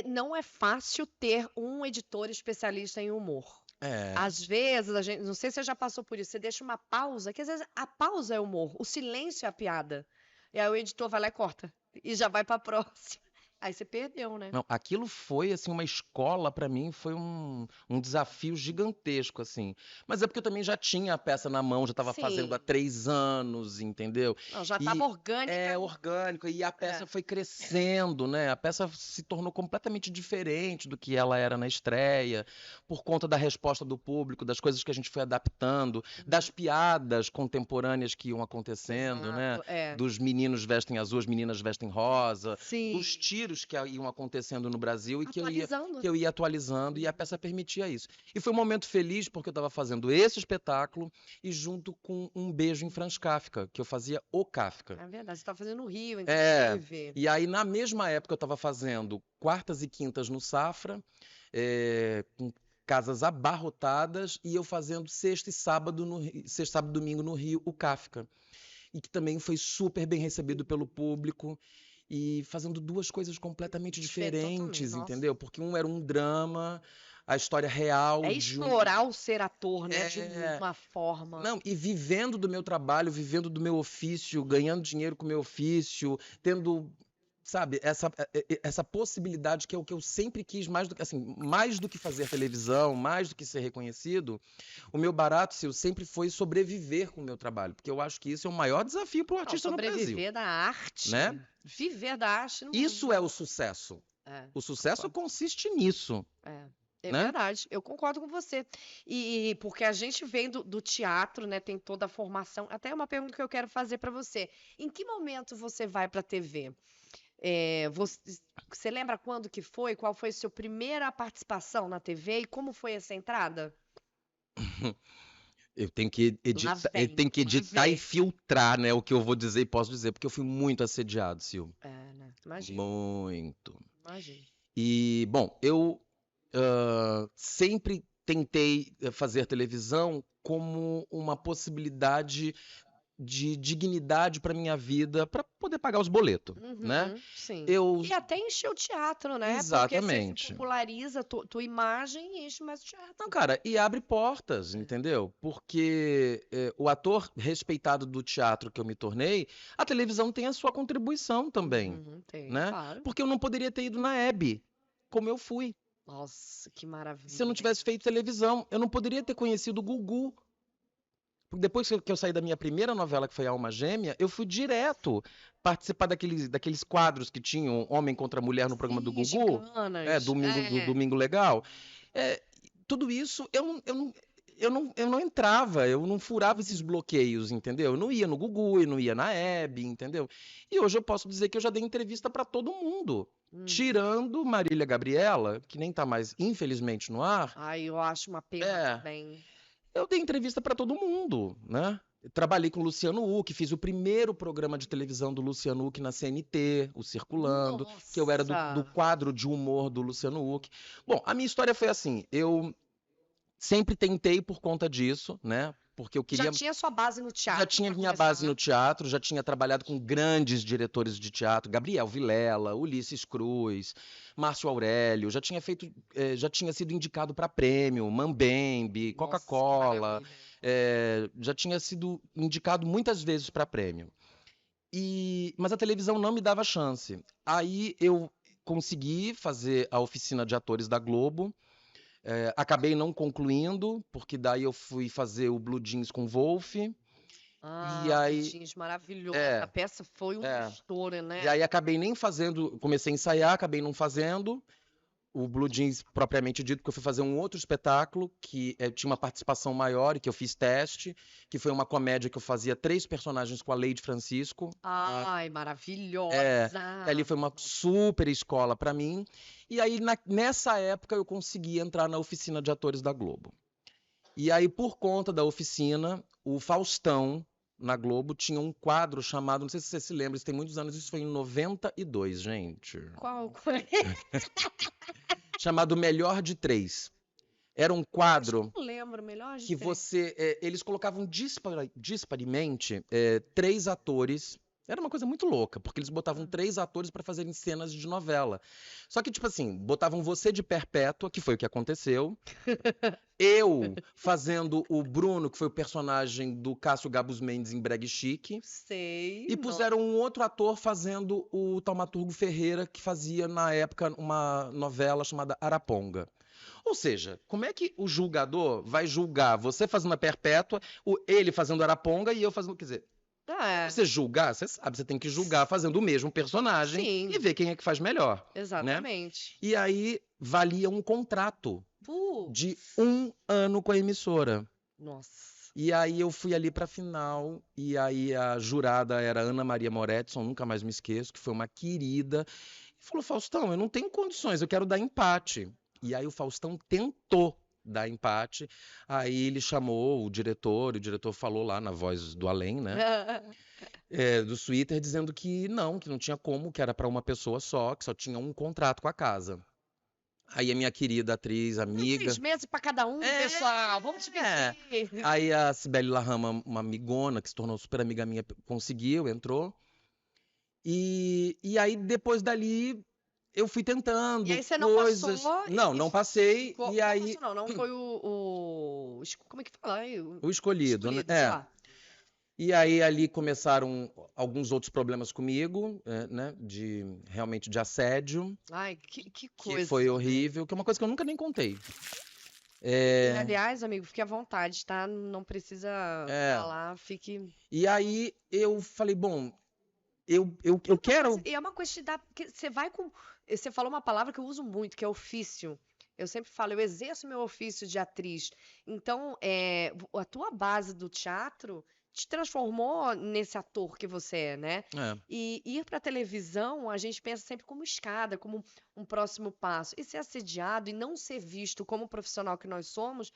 Não é fácil ter um editor especialista em humor. É. Às vezes, a gente, não sei se você já passou por isso, você deixa uma pausa, que às vezes a pausa é humor, o silêncio é a piada. E aí o editor vai lá e corta. E já vai pra próxima. Aí você perdeu, né? Não, aquilo foi, assim, uma escola pra mim, foi um desafio gigantesco, assim. Mas é porque eu também já tinha a peça na mão, já estava fazendo há Sim. 3 anos, entendeu? Não, já E estava orgânica. é orgânico, e a peça foi crescendo, né? A peça se tornou completamente diferente do que ela era na estreia, por conta da resposta do público, das coisas que a gente foi adaptando, das piadas contemporâneas que iam acontecendo, né? É. Dos meninos vestem azul, as meninas vestem rosa, Sim. dos tiros que iam acontecendo no Brasil e que Atualizando. eu ia atualizando, e a peça permitia isso. E foi um momento feliz porque eu estava fazendo esse espetáculo e junto com Um Beijo em Franz Kafka, que eu fazia o Kafka. É verdade, você estava fazendo no Rio, É, inclusive. e aí na mesma época eu estava fazendo quartas e quintas no Safra, com casas abarrotadas, e eu fazendo sexta e sábado, sexta, sábado e domingo no Rio, o Kafka. E que também foi super bem recebido pelo público. E fazendo 2 coisas completamente diferentes, Totalmente, entendeu? Porque um era um drama, a história real É de explorar o ser ator, né? De É. uma forma. Não, e vivendo do meu trabalho, vivendo do meu ofício, ganhando dinheiro com o meu ofício, tendo, sabe, essa possibilidade que é o que eu sempre quis, mais do que fazer televisão, mais do que ser reconhecido, o meu barato, Sil, sempre foi sobreviver com o meu trabalho, porque eu acho que isso é o maior desafio para o Não, artista no Brasil, sobreviver da arte. né? Viver da arte. Não... Isso é o sucesso. É, O sucesso concordo. consiste nisso, É né? verdade, eu concordo com você. E porque a gente vem do teatro, né? Tem toda a formação. Até uma pergunta que eu quero fazer para você. Em que momento você vai para a TV? Você lembra quando que foi? Qual foi a sua primeira participação na TV e como foi essa entrada? Eu tenho que editar e filtrar, né, o que eu vou dizer e posso dizer, porque eu fui muito assediado, Sil. Né? Imagina. Muito. Imagina. E, bom, eu sempre tentei fazer televisão como uma possibilidade de dignidade para minha vida, para poder pagar os boletos, né? Sim. Eu E até encher o teatro, né? Exatamente. Porque você populariza tua imagem e enche mais o teatro. Não, cara, e abre portas, entendeu? Porque o ator respeitado do teatro que eu me tornei, a televisão tem a sua contribuição também, Tem, né? claro. Porque eu não poderia ter ido na Hebe, como eu fui. Nossa, que maravilha. Se eu não tivesse feito televisão, eu não poderia ter conhecido o Gugu. Porque depois que eu saí da minha primeira novela, que foi Alma Gêmea, eu fui direto participar daqueles quadros que tinham Homem contra Mulher no programa do Gugu. Giganas. Domingo Legal. Tudo isso eu não entrava, eu não furava esses bloqueios, entendeu? Eu não ia no Gugu, eu não ia na Hebe, entendeu? E hoje eu posso dizer que eu já dei entrevista para todo mundo. Tirando Marília Gabriela, que nem tá mais, infelizmente, no ar. Ai, eu acho uma pena também. Eu dei entrevista para todo mundo, né? Trabalhei com o Luciano Huck, fiz o primeiro programa de televisão do Luciano Huck na CNT, o Circulando, que eu era do quadro de humor do Luciano Huck. Bom, a minha história foi assim, eu sempre tentei por conta disso, né? Porque eu queria... Já tinha sua base no teatro? Já tinha minha base no teatro, já tinha trabalhado com grandes diretores de teatro, Gabriel Vilela, Ulisses Cruz, Márcio Aurélio, já tinha sido indicado para prêmio, Mambembe, Coca-Cola, já tinha sido indicado muitas vezes para prêmio. Mas a televisão não me dava chance. Aí eu consegui fazer a oficina de atores da Globo. Acabei não concluindo, porque daí eu fui fazer o Blue Jeans com Wolf. E aí, Jeans, maravilhoso. é, A peça foi um é. estouro, E né? aí acabei nem fazendo, comecei a ensaiar, acabei não fazendo o Blue Jeans propriamente dito, porque eu fui fazer um outro espetáculo que tinha uma participação maior e que eu fiz teste, que foi uma comédia que eu fazia 3 personagens com a Lady Francisco. Ai, Que maravilhosa. ali foi uma super escola para mim. E aí, nessa época, eu consegui entrar na oficina de atores da Globo. E aí, por conta da oficina, o Faustão, na Globo, tinha um quadro chamado, não sei se você se lembra, isso tem muitos anos, isso foi em 92, gente. Qual? Chamado Melhor de Três. Era um Acho quadro que não lembro, melhor de que três. eles colocavam disparemente 3 atores. Era uma coisa muito louca, porque eles botavam 3 atores para fazerem cenas de novela. Só que, tipo assim, botavam você de Perpétua, que foi o que aconteceu. Eu fazendo o Bruno, que foi o personagem do Cássio Gabus Mendes em Brega Chique. Sei. E puseram um outro ator fazendo o Taumaturgo Ferreira, que fazia, na época, uma novela chamada Araponga. Ou seja, como é que o julgador vai julgar você fazendo a Perpétua, ele fazendo Araponga e eu fazendo. Quer dizer, É, você julgar, você sabe, você tem que julgar fazendo o mesmo personagem sim, e ver quem é que faz melhor, né? exatamente. E aí valia um contrato de Putz. 1 ano com a emissora. Nossa. E aí eu fui ali pra final, e aí a jurada era Ana Maria Moretson, nunca mais me esqueço, que foi uma querida. E falou, Faustão, eu não tenho condições, eu quero dar empate. E aí o Faustão tentou dar empate. Aí ele chamou o diretor falou lá na voz do além, né? Do Twitter, dizendo que não tinha como, que era pra uma pessoa só, que só tinha um contrato com a casa. Aí a minha querida atriz, 6 amiga. meses pra cada um, pessoal. Vamos dividir. Aí a Cibele Lahama, uma amigona, que se tornou super amiga minha, conseguiu, entrou. E aí, depois dali, eu fui tentando E aí você não coisas. passou. Não passei. Ficou- E aí, Não passou, não foi como é que fala? o escolhido, né? Escolhido, tá. E aí, ali começaram alguns outros problemas comigo, né? Realmente de assédio, Ai, que que coisa. foi né? horrível, que é uma coisa que eu nunca nem contei. E, aliás, amigo, fique à vontade, tá? Não precisa É. falar, fique. E aí, eu falei, bom, eu quero. E é uma coisa que te dá. Porque você vai com. Você falou uma palavra que eu uso muito, que é ofício. Eu sempre falo, eu exerço meu ofício de atriz. Então, a tua base do teatro te transformou nesse ator que você é, né? E ir pra televisão, a gente pensa sempre como escada, como um próximo passo. E ser assediado e não ser visto como profissional que nós somos,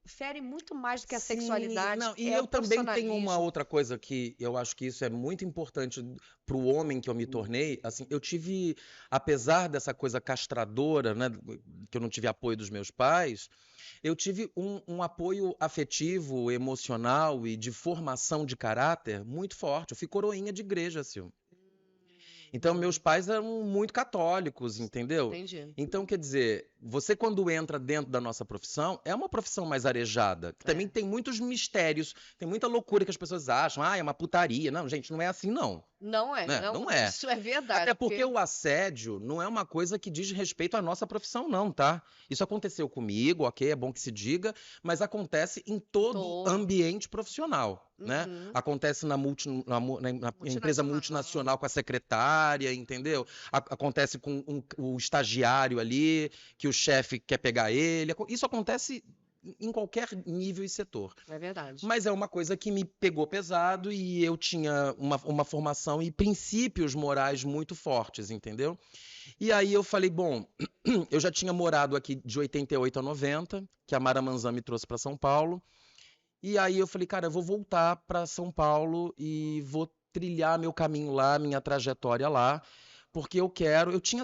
fere muito mais do que a Sim, sexualidade. não, e é eu o também tenho uma profissionalismo. outra coisa que eu acho que isso é muito importante para o homem que eu me tornei. Assim, eu tive, apesar dessa coisa castradora, né, que eu não tive apoio dos meus pais, eu tive um apoio afetivo, emocional e de formação de caráter muito forte. Eu fui coroinha de igreja, assim. Então, meus pais eram muito católicos, entendeu? Entendi. Então, quer dizer, você quando entra dentro da nossa profissão, é uma profissão mais arejada. Que também tem muitos mistérios, tem muita loucura que as pessoas acham. É uma putaria. Não, gente, não é assim, não. Não é, Né? não, Não é. isso é verdade. Até porque o assédio não é uma coisa que diz respeito à nossa profissão, não, tá? Isso aconteceu comigo, ok, é bom que se diga, mas acontece em todo ambiente profissional, né? Acontece na empresa multinacional com a secretária, entendeu? Acontece com o estagiário ali, que o chefe quer pegar ele. Isso acontece em qualquer nível e setor. É verdade. Mas é uma coisa que me pegou pesado e eu tinha uma formação e princípios morais muito fortes, entendeu? E aí eu falei, bom, eu já tinha morado aqui de 88 a 90, que a Mara Manzan me trouxe para São Paulo. E aí eu falei, cara, eu vou voltar para São Paulo e vou trilhar meu caminho lá, minha trajetória lá, porque eu tinha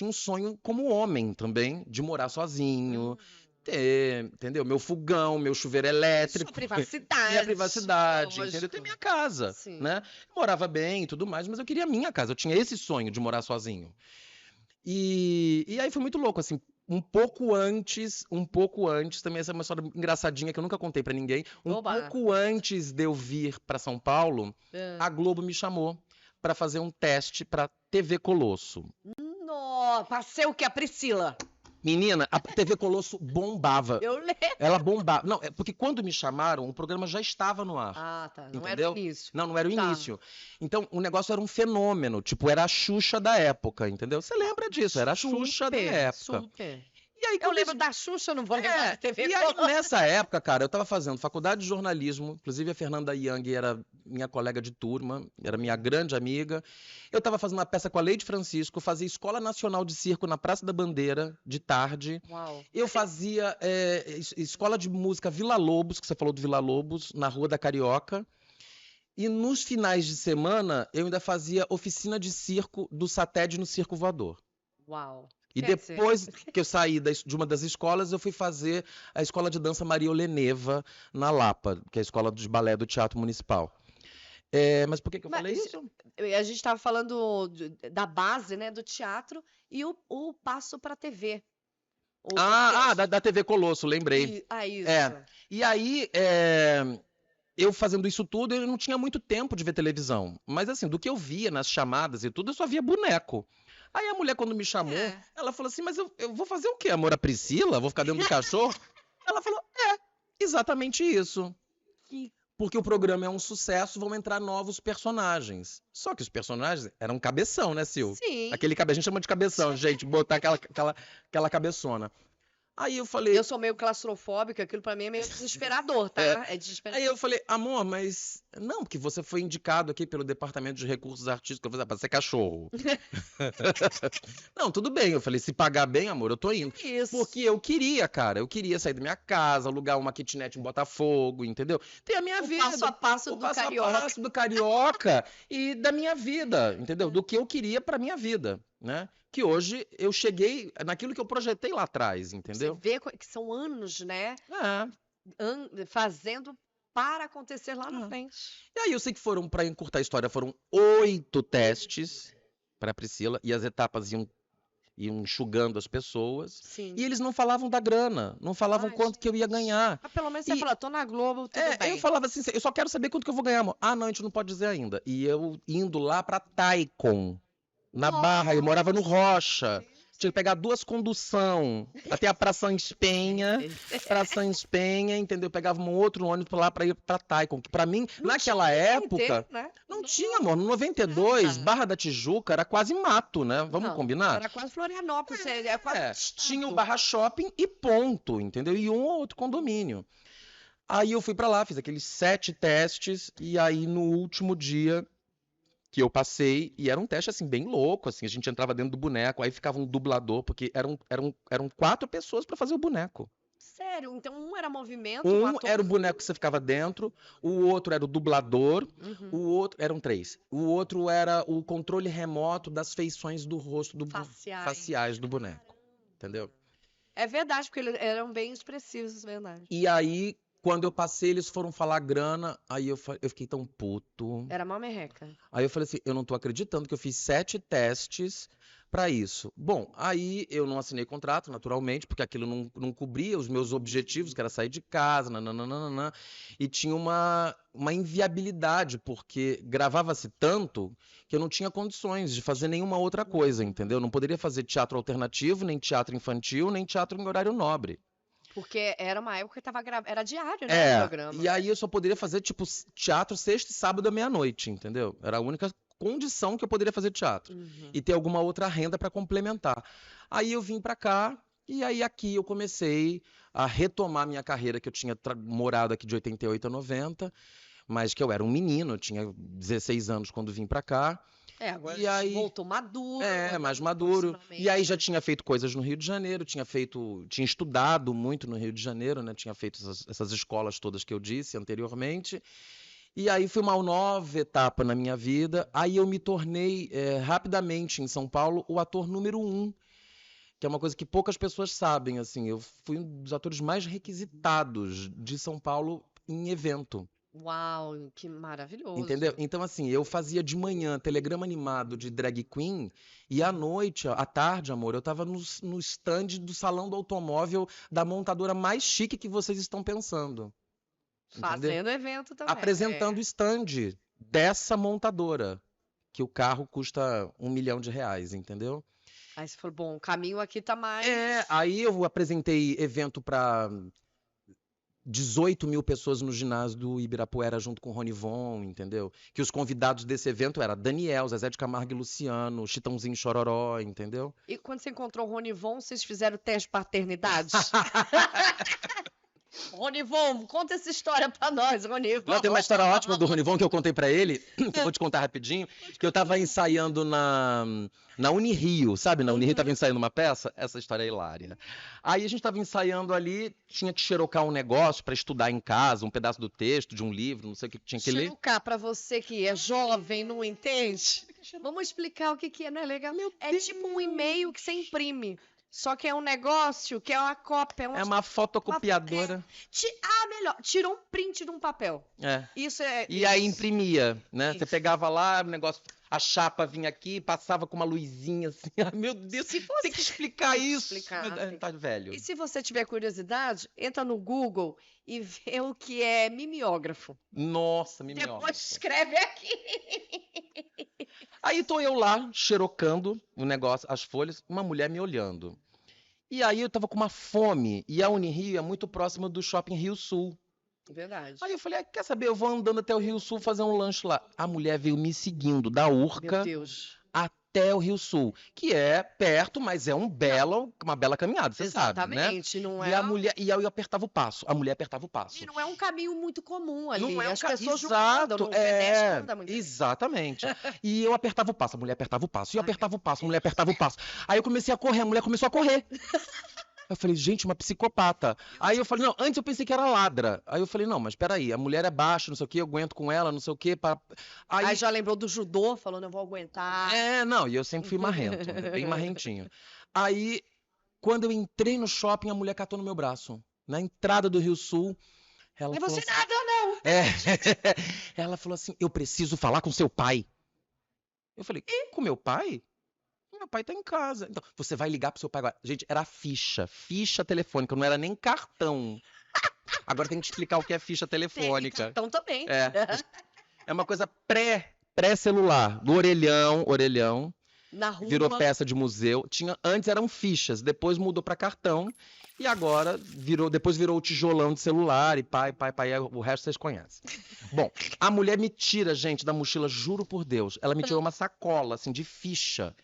um sonho como homem também, de morar sozinho, ter, entendeu? Meu fogão, meu chuveiro elétrico. Sua privacidade. Minha privacidade, lógico. entendeu? Ter minha casa, né? Eu morava bem e tudo mais, mas eu queria a minha casa. Eu tinha esse sonho de morar sozinho. E aí foi muito louco, assim, um pouco antes, também essa é uma história engraçadinha que eu nunca contei pra ninguém. Pouco antes de eu vir pra São Paulo, a Globo me chamou pra fazer um teste pra TV Colosso. Nossa, passei o que? A Priscila. Menina, a TV Colosso bombava. Eu lembro. Ela bombava. Não, é porque quando me chamaram, o programa já estava no ar. Ah, tá. Não era o Entendeu? início. Não, não era o Tá. início. Então, o negócio era um fenômeno. Tipo, era a Xuxa da época, entendeu? Você lembra disso? Era a Xuxa da época. Super. E aí, Eu quando lembro da Xuxa, eu não vou lembrar É, da TV e aí, Colosso. nessa época, cara, eu tava fazendo faculdade de jornalismo, inclusive a Fernanda Young era minha colega de turma, era minha grande amiga. Eu tava fazendo uma peça com a Leide Francisco, fazia Escola Nacional de Circo na Praça da Bandeira, de tarde. Uau. Eu fazia escola de música Vila Lobos, que você falou do Vila Lobos, na Rua da Carioca. E nos finais de semana, eu ainda fazia oficina de circo do Sated no Circo Voador. Uau. E Quer dizer, depois que eu saí de uma das escolas, eu fui fazer a escola de dança Maria Oleneva, na Lapa, que é a escola de balé do Teatro Municipal. Mas por que eu Mas falei isso? a gente estava falando da base, né, do teatro e o passo para a TV. Da TV Colosso, lembrei. Isso. E aí, eu fazendo isso tudo, eu não tinha muito tempo de ver televisão. Mas assim, do que eu via nas chamadas e tudo, eu só via boneco. Aí a mulher, quando me chamou, ela falou assim, mas eu vou fazer o quê, amor? A Priscila? Vou ficar dentro do cachorro? Ela falou, exatamente isso. Porque o programa é um sucesso, vão entrar novos personagens. Só que os personagens eram cabeção, né, Sil? Sim. Aquele a gente chama de cabeção, gente, botar aquela cabeçona. Aí eu falei... Eu sou meio claustrofóbica, aquilo pra mim é meio desesperador, tá? É desesperador. Aí eu falei, amor, mas... Não, porque você foi indicado aqui pelo Departamento de Recursos Artísticos. Eu falei, pra ser cachorro. Não, tudo bem. Eu falei, se pagar bem, amor, eu tô indo. Isso. Porque eu queria, cara. Eu queria sair da minha casa, alugar uma kitnet em Botafogo, entendeu? Ter a minha vida. Passo a passo do carioca. Passo a passo do carioca e da minha vida, entendeu? Do que eu queria pra minha vida, né? Que hoje eu cheguei naquilo que eu projetei lá atrás, entendeu? Você vê que são anos, né? Fazendo para acontecer lá na frente. E aí eu sei que foram, para encurtar a história, foram 8 testes para Priscila e as etapas iam enxugando as pessoas. Sim. E eles não falavam da grana, não falavam quanto que eu ia ganhar. Mas pelo menos você falou, tô na Globo, tudo bem. Eu falava assim, eu só quero saber quanto que eu vou ganhar, amor. Ah, não, a gente não pode dizer ainda. E eu indo lá para Taikon, na Barra, eu morava no Rocha. Tinha que pegar 2 condução até a Praça Espenha, entendeu? Eu pegava um outro ônibus lá para ir para Taikon, que para mim, naquela época, não tinha, amor. No 92, Barra da Tijuca era quase mato, né? Vamos combinar? Era quase Florianópolis. Tinha o Barra Shopping e ponto, entendeu? E um ou outro condomínio. Aí eu fui para lá, fiz aqueles 7 testes e aí no último dia que eu passei, e era um teste, assim, bem louco, assim, a gente entrava dentro do boneco, aí ficava um dublador, porque eram 4 pessoas para fazer o boneco. Sério? Então um era movimento, um era o boneco que você ficava dentro, o outro era o dublador, o outro... Eram 3. O outro era o controle remoto das feições do rosto, faciais do boneco, entendeu? É verdade, porque eles eram bem expressivos, verdade. E aí... Quando eu passei, eles foram falar grana, aí eu fiquei tão puto. Era uma merreca. Aí eu falei assim, eu não tô acreditando que eu fiz 7 testes para isso. Bom, aí eu não assinei contrato, naturalmente, porque aquilo não cobria os meus objetivos, que era sair de casa, nananana, e tinha uma inviabilidade, porque gravava-se tanto que eu não tinha condições de fazer nenhuma outra coisa, entendeu? Eu não poderia fazer teatro alternativo, nem teatro infantil, nem teatro em horário nobre. Porque era uma época que era diário, né, o programa. E aí eu só poderia fazer, tipo, teatro sexta e sábado à meia-noite, entendeu? Era a única condição que eu poderia fazer teatro. E ter alguma outra renda para complementar. Aí eu vim para cá, e aí aqui eu comecei a retomar minha carreira, que eu tinha morado aqui de 88 a 90, mas que eu era um menino, eu tinha 16 anos quando vim para cá. Agora voltou maduro. Mais maduro. E aí já tinha feito coisas no Rio de Janeiro, tinha estudado muito no Rio de Janeiro, né? Tinha feito essas escolas todas que eu disse anteriormente. E aí foi uma nova etapa na minha vida. Aí eu me tornei rapidamente em São Paulo o ator número 1, que é uma coisa que poucas pessoas sabem. Assim, eu fui um dos atores mais requisitados de São Paulo em evento. Uau, que maravilhoso. Entendeu? Então, assim, eu fazia de manhã telegrama animado de drag queen e à noite, à tarde, amor, eu tava no stand do salão do automóvel da montadora mais chique que vocês estão pensando. Fazendo evento também. Apresentando o stand dessa montadora, que o carro custa R$1 milhão, entendeu? Aí você falou, bom, o caminho aqui tá mais... Aí eu apresentei evento para 18 mil pessoas no ginásio do Ibirapuera junto com o Ronivon, entendeu? Que os convidados desse evento eram Daniel, Zezé de Camargo e Luciano, Chitãozinho e Chororó, entendeu? E quando você encontrou o Ronivon, vocês fizeram o teste de paternidade? Ronivon, conta essa história pra nós, Ronivon. Não, tem uma história ótima do Ronivon que eu contei pra ele, que eu vou te contar rapidinho, que eu tava ensaiando na Unirio, sabe? Na Unirio tava ensaiando uma peça, essa história é hilária. Aí a gente tava ensaiando ali, tinha que xerocar um negócio pra estudar em casa, um pedaço do texto de um livro, não sei o que tinha que ler. Xerocar, pra você que é jovem, não entende? Vamos explicar o que é, não é legal? É tipo um e-mail que você imprime. Só que é um negócio que é uma cópia. É uma fotocopiadora. Melhor, tirou um print de um papel. Isso é... E aí imprimia, né? Você pegava lá, o negócio, a chapa vinha aqui, passava com uma luzinha assim. Ai, meu Deus, tem que explicar isso. Tá velho. E se você tiver curiosidade, entra no Google e vê o que é mimeógrafo. Nossa, mimeógrafo. Depois escreve aqui. Aí tô eu lá, xerocando o negócio, as folhas, uma mulher me olhando. E aí eu tava com uma fome, e a Unirio é muito próxima do Shopping Rio Sul. Verdade. Aí eu falei, quer saber, eu vou andando até o Rio Sul fazer um lanche lá. A mulher veio me seguindo da Urca até o Rio Sul, que é perto, mas é uma bela caminhada, você sabe, né? Exatamente, não é... E aí eu apertava o passo, a mulher apertava o passo. E não é um caminho muito comum ali, não é as pessoas Exato, não andam, muito exatamente. E eu apertava o passo, a mulher apertava o passo, e eu apertava o passo, a mulher apertava o passo. Aí eu comecei a correr, a mulher começou a correr. Eu falei, gente, uma psicopata. Aí eu falei, não, antes eu pensei que era ladra. Aí eu falei, não, mas peraí, a mulher é baixa, não sei o quê, eu aguento com ela, não sei o quê. Aí já lembrou do judô, falou, não vou aguentar. Não, e eu sempre fui marrento, bem marrentinho. Aí, quando eu entrei no shopping, a mulher catou no meu braço. Na entrada do Rio Sul, ela falou você assim, nada, não! Ela falou assim, eu preciso falar com seu pai. Eu falei, com meu pai? Meu pai tá em casa. Então, você vai ligar pro seu pai agora. Gente, era ficha telefônica, não era nem cartão. Agora tem que explicar o que é ficha telefônica. Tem cartão também. É uma coisa pré-celular, do orelhão. Na rua. Virou peça de museu. Antes eram fichas, depois mudou para cartão. E agora depois virou o tijolão de celular e pai, o resto vocês conhecem. Bom, a mulher me tira, gente, da mochila, juro por Deus. Ela me tirou uma sacola, assim, de ficha.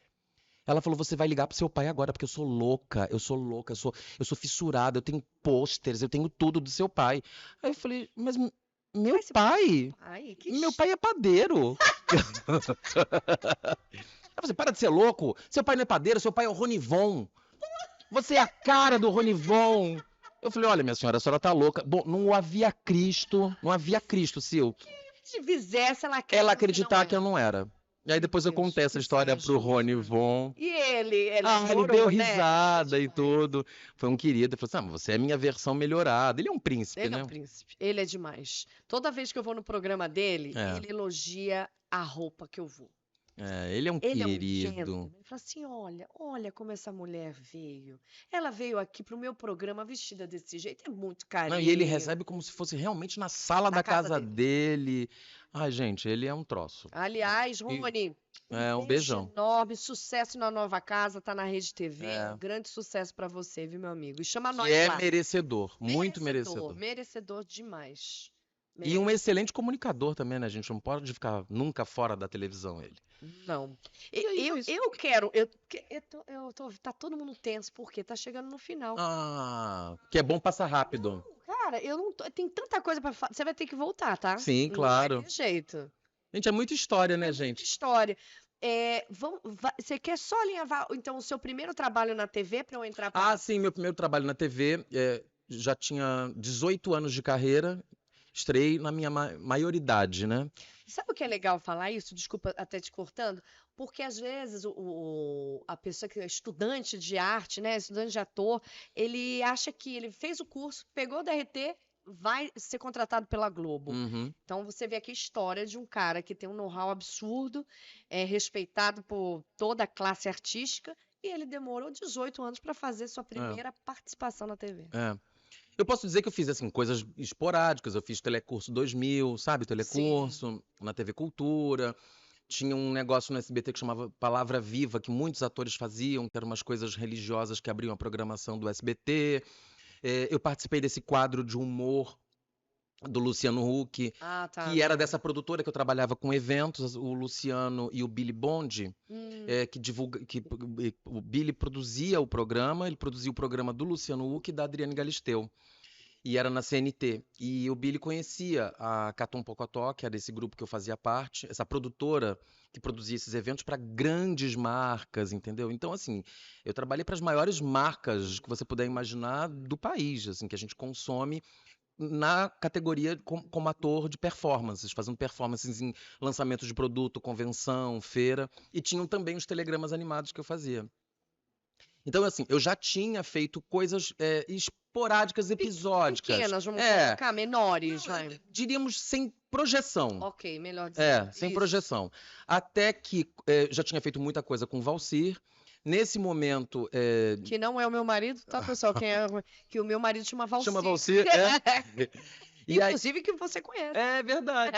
Ela falou, você vai ligar pro seu pai agora, porque eu sou louca, eu sou fissurada, eu tenho pôsteres, eu tenho tudo do seu pai. Aí eu falei, mas meu pai é padeiro. Ela falou, para de ser louco, seu pai não é padeiro, seu pai é o Ronivon. Você é a cara do Ronivon. Eu falei, olha, minha senhora, a senhora tá louca. Bom, não havia Cristo, Sil. Se fizesse, ela acreditar que eu não era. E aí depois eu contei essa história pro Ronivon. E ele deu risada e tudo. Foi um querido. Ele falou assim, você é minha versão melhorada. Ele é um príncipe, né? Ele é um príncipe. Ele é demais. Toda vez que eu vou no programa dele, ele elogia a roupa que eu vou. Ele é um querido. Ele fala assim, olha como essa mulher veio. Ela veio aqui pro meu programa vestida desse jeito. É muito carinho. Não, e ele recebe como se fosse realmente na sala da casa dele. Ai, gente, ele é um troço. Aliás, Rony, um beijão enorme, sucesso na nova casa, tá na Rede TV. Um grande sucesso pra você, viu, meu amigo? E chama nós lá. Merecedor, muito merecedor. Merecedor demais. E um excelente comunicador também, né, gente? Não pode ficar nunca fora da televisão, ele. Não. Eu quero. Tá todo mundo tenso, porque tá chegando no final. Que é bom passar rápido. Cara, eu não tô. Tem tanta coisa pra falar. Você vai ter que voltar, tá? Sim, claro. Não vai ter jeito. Gente, é muita história, né, gente? Muita história. Você quer só alinhavar, então, o seu primeiro trabalho na TV pra eu entrar pra... Sim, meu primeiro trabalho na TV. Já tinha 18 anos de carreira. Estrei na minha maioridade, né? Sabe o que é legal falar isso? Desculpa até te cortando. Porque, às vezes, a pessoa que é estudante de arte, né? Estudante de ator, ele acha que ele fez o curso, pegou o DRT, vai ser contratado pela Globo. Então, você vê aqui a história de um cara que tem um know-how absurdo, é respeitado por toda a classe artística, e ele demorou 18 anos para fazer sua primeira participação na TV. Eu posso dizer que eu fiz, assim, coisas esporádicas. Eu fiz Telecurso 2000, sabe? Telecurso, na TV Cultura. Tinha um negócio no SBT que chamava Palavra Viva, que muitos atores faziam, que eram umas coisas religiosas que abriam a programação do SBT. Eu participei desse quadro de humor do Luciano Huck, Ah, tá. que era dessa produtora que eu trabalhava com eventos, o Luciano e o Billy Bond, o Billy produzia o programa, ele produzia o programa do Luciano Huck e da Adriane Galisteu. E era na CNT. E o Billy conhecia a Catum Pocotó, que era esse grupo que eu fazia parte, essa produtora que produzia esses eventos para grandes marcas, entendeu? Então, assim, eu trabalhei para as maiores marcas que você puder imaginar do país, assim, que a gente consome na categoria como ator de performances, fazendo performances em lançamentos de produto, convenção, feira, e tinham também os telegramas animados que eu fazia. Então, assim, eu já tinha feito coisas esporádicas, episódicas. Pequenas, vamos colocar, menores, Não, vai. diríamos sem projeção. Ok, melhor dizer. Sem Isso. projeção. Até que já tinha feito muita coisa com o Valcir. Nesse momento. Que não é o meu marido, tá, pessoal? Que o meu marido chama Valcir. Chama Valcir, E aí, Inclusive que você conhece. é verdade.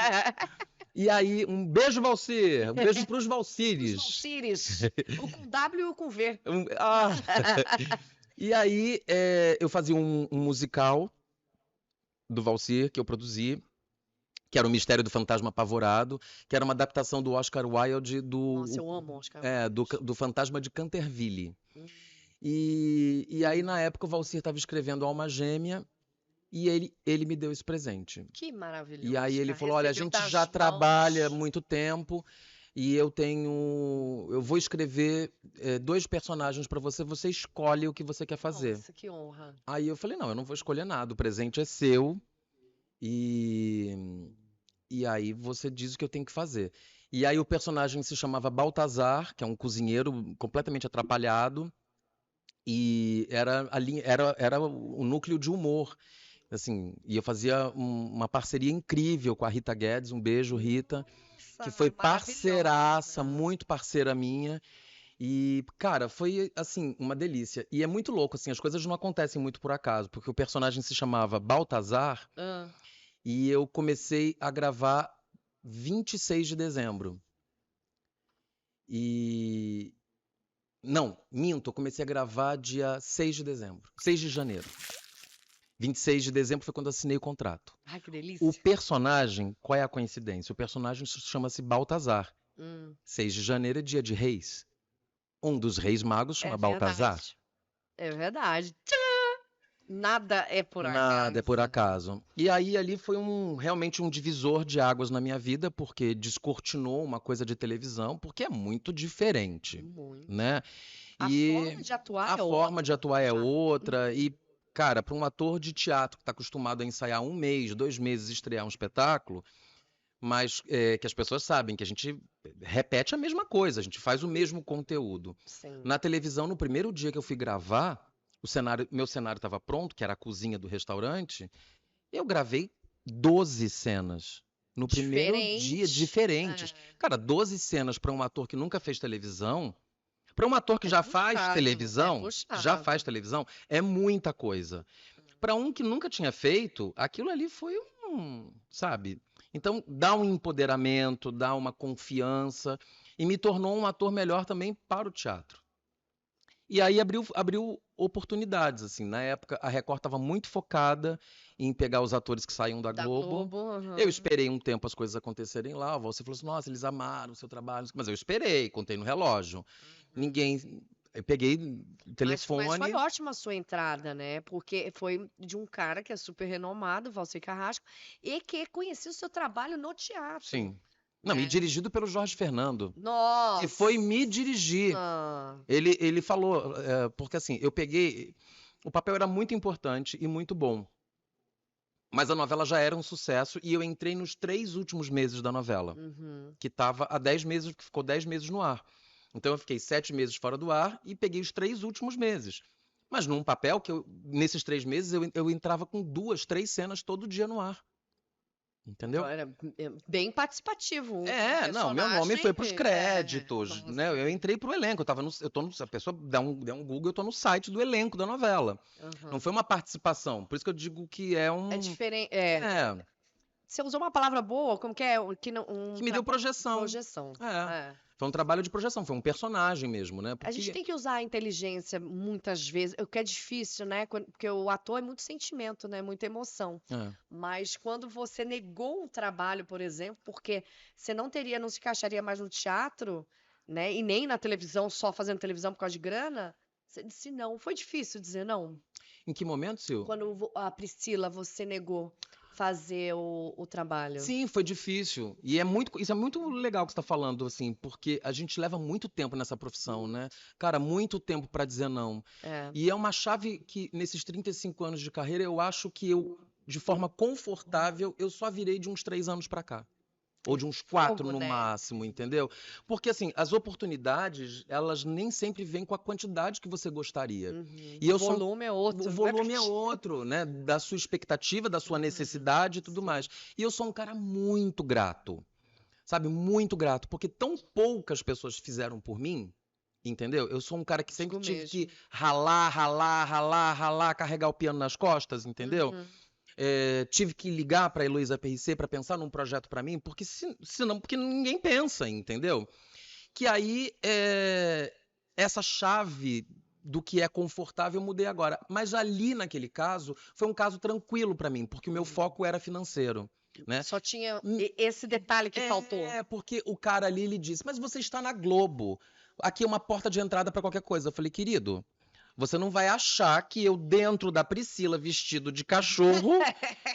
E aí, um beijo, Valcir. Um beijo pros Valcires. Os Valcires. O com W e o com V. E aí, eu fazia um musical do Valcir, que eu produzi, que era o Mistério do Fantasma Apavorado, que era uma adaptação do Oscar Wilde Nossa, eu amo Oscar Wilde. do Fantasma de Canterville. E aí, na época, o Valcir estava escrevendo Alma Gêmea e ele me deu esse presente. Que maravilhoso. E aí ele falou, olha, a gente já mãos. trabalha há muito tempo e eu vou escrever 2 personagens para você, você escolhe o que você quer fazer. Nossa, que honra. Aí eu falei, não, eu não vou escolher nada, o presente é seu e aí você diz o que eu tenho que fazer. E aí o personagem se chamava Baltazar, que é um cozinheiro completamente atrapalhado, e era o núcleo de humor. Assim, e eu fazia uma parceria incrível com a Rita Guedes, um beijo, Rita, que foi parceiraça, muito parceira minha. E, cara, foi, assim, uma delícia. E é muito louco, assim, as coisas não acontecem muito por acaso, porque o personagem se chamava Baltazar e eu comecei a gravar 26 de dezembro. Não, minto, eu comecei a gravar dia 6 de dezembro, 6 de janeiro. 26 de dezembro foi quando eu assinei o contrato. Ai, que delícia. O personagem, qual é a coincidência? O personagem chama-se Baltazar. 6 de janeiro é dia de reis. Um dos reis magos chama Baltazar. É verdade. Nada é por acaso. Nada é por acaso. E aí ali foi realmente um divisor de águas na minha vida, porque descortinou uma coisa de televisão, porque é muito diferente. Muito. Né? A forma de atuar é outra. A forma de atuar é outra. E cara, para um ator de teatro que está acostumado a ensaiar 1 mês, 2 meses, estrear um espetáculo, mas que as pessoas sabem que a gente repete a mesma coisa, a gente faz o mesmo conteúdo. Sim. Na televisão, no primeiro dia que eu fui gravar, meu cenário estava pronto, que era a cozinha do restaurante, eu gravei 12 cenas. No primeiro dia, diferentes. Cara, 12 cenas para um ator que nunca fez televisão. Para um ator que já faz televisão, é muita coisa. Para um que nunca tinha feito, aquilo ali foi sabe? Então, dá um empoderamento, dá uma confiança e me tornou um ator melhor também para o teatro. E aí abriu oportunidades, assim. Na época, a Record estava muito focada em pegar os atores que saíam da Globo. Eu esperei um tempo as coisas acontecerem lá. Você falou assim, nossa, eles amaram o seu trabalho. Mas eu esperei, contei no relógio. Eu peguei o telefone. Mas foi ótima a sua entrada, né? Porque foi de um cara que é super renomado, Valcir Carrasco, e que conhecia o seu trabalho no teatro. Sim. Não, e dirigido pelo Jorge Fernando. Nossa! E foi me dirigir. Ele falou, porque assim, eu peguei... O papel era muito importante e muito bom. Mas a novela já era um sucesso e eu entrei nos 3 últimos meses da novela. Que estava há 10 meses, que ficou 10 meses no ar. Então eu fiquei 7 meses fora do ar e peguei os 3 últimos meses. Mas num papel que nesses 3 meses eu entrava com 2, 3 cenas todo dia no ar. Entendeu? Era bem participativo. Não, meu nome foi pros créditos, né? Eu entrei pro elenco, a pessoa der um Google, eu tô no site do elenco da novela. Não foi uma participação, por isso que eu digo que é diferente. você usou uma palavra boa, como que é? Que não, Que me deu projeção. projeção. É. Foi um trabalho de projeção, foi um personagem mesmo, né? A gente Porque tem que usar a inteligência muitas vezes, o que é difícil, né? Porque o ator é muito sentimento, né? Muita emoção. é, Mas quando você negou um trabalho, por exemplo, porque você não se encaixaria mais no teatro, né? E nem na televisão, só fazendo televisão por causa de grana, você disse não. Foi difícil dizer não? em que momento, Sil? Quando a Priscila, você negou fazer o trabalho. Sim, foi difícil. E isso é muito legal que você está falando, assim, porque a gente leva muito tempo nessa profissão, né? Cara, muito tempo para dizer não. É. E é uma chave que, nesses 35 anos de carreira, eu acho que eu, de forma confortável, eu só virei de uns 3 anos para cá. Ou de uns 4 Fogo, no né? máximo, entendeu? Porque, assim, as oportunidades, elas nem sempre vêm com a quantidade que você gostaria. Uhum. E eu O sou volume é outro. o né, volume é Cristina? outro, né? Da sua expectativa, da sua Uhum. necessidade e tudo Sim. mais. E eu sou um cara muito grato, sabe? Muito grato, porque tão poucas pessoas fizeram por mim, entendeu? Eu sou um cara que sempre Digo tive mesmo. que ralar, carregar o piano nas costas, entendeu? Uhum. Tive que ligar para a Heloísa PRC para pensar num projeto para mim, porque senão, porque ninguém pensa, entendeu? Que aí essa chave do que é confortável eu mudei agora. Mas ali naquele caso foi um caso tranquilo para mim, porque o meu foco era financeiro, né? Só tinha Hum, esse detalhe que faltou. porque o cara ali ele disse: "Mas você está na Globo. Aqui é uma porta de entrada para qualquer coisa". Eu falei: "Querido, você não vai achar que eu, dentro da Priscila, vestido de cachorro,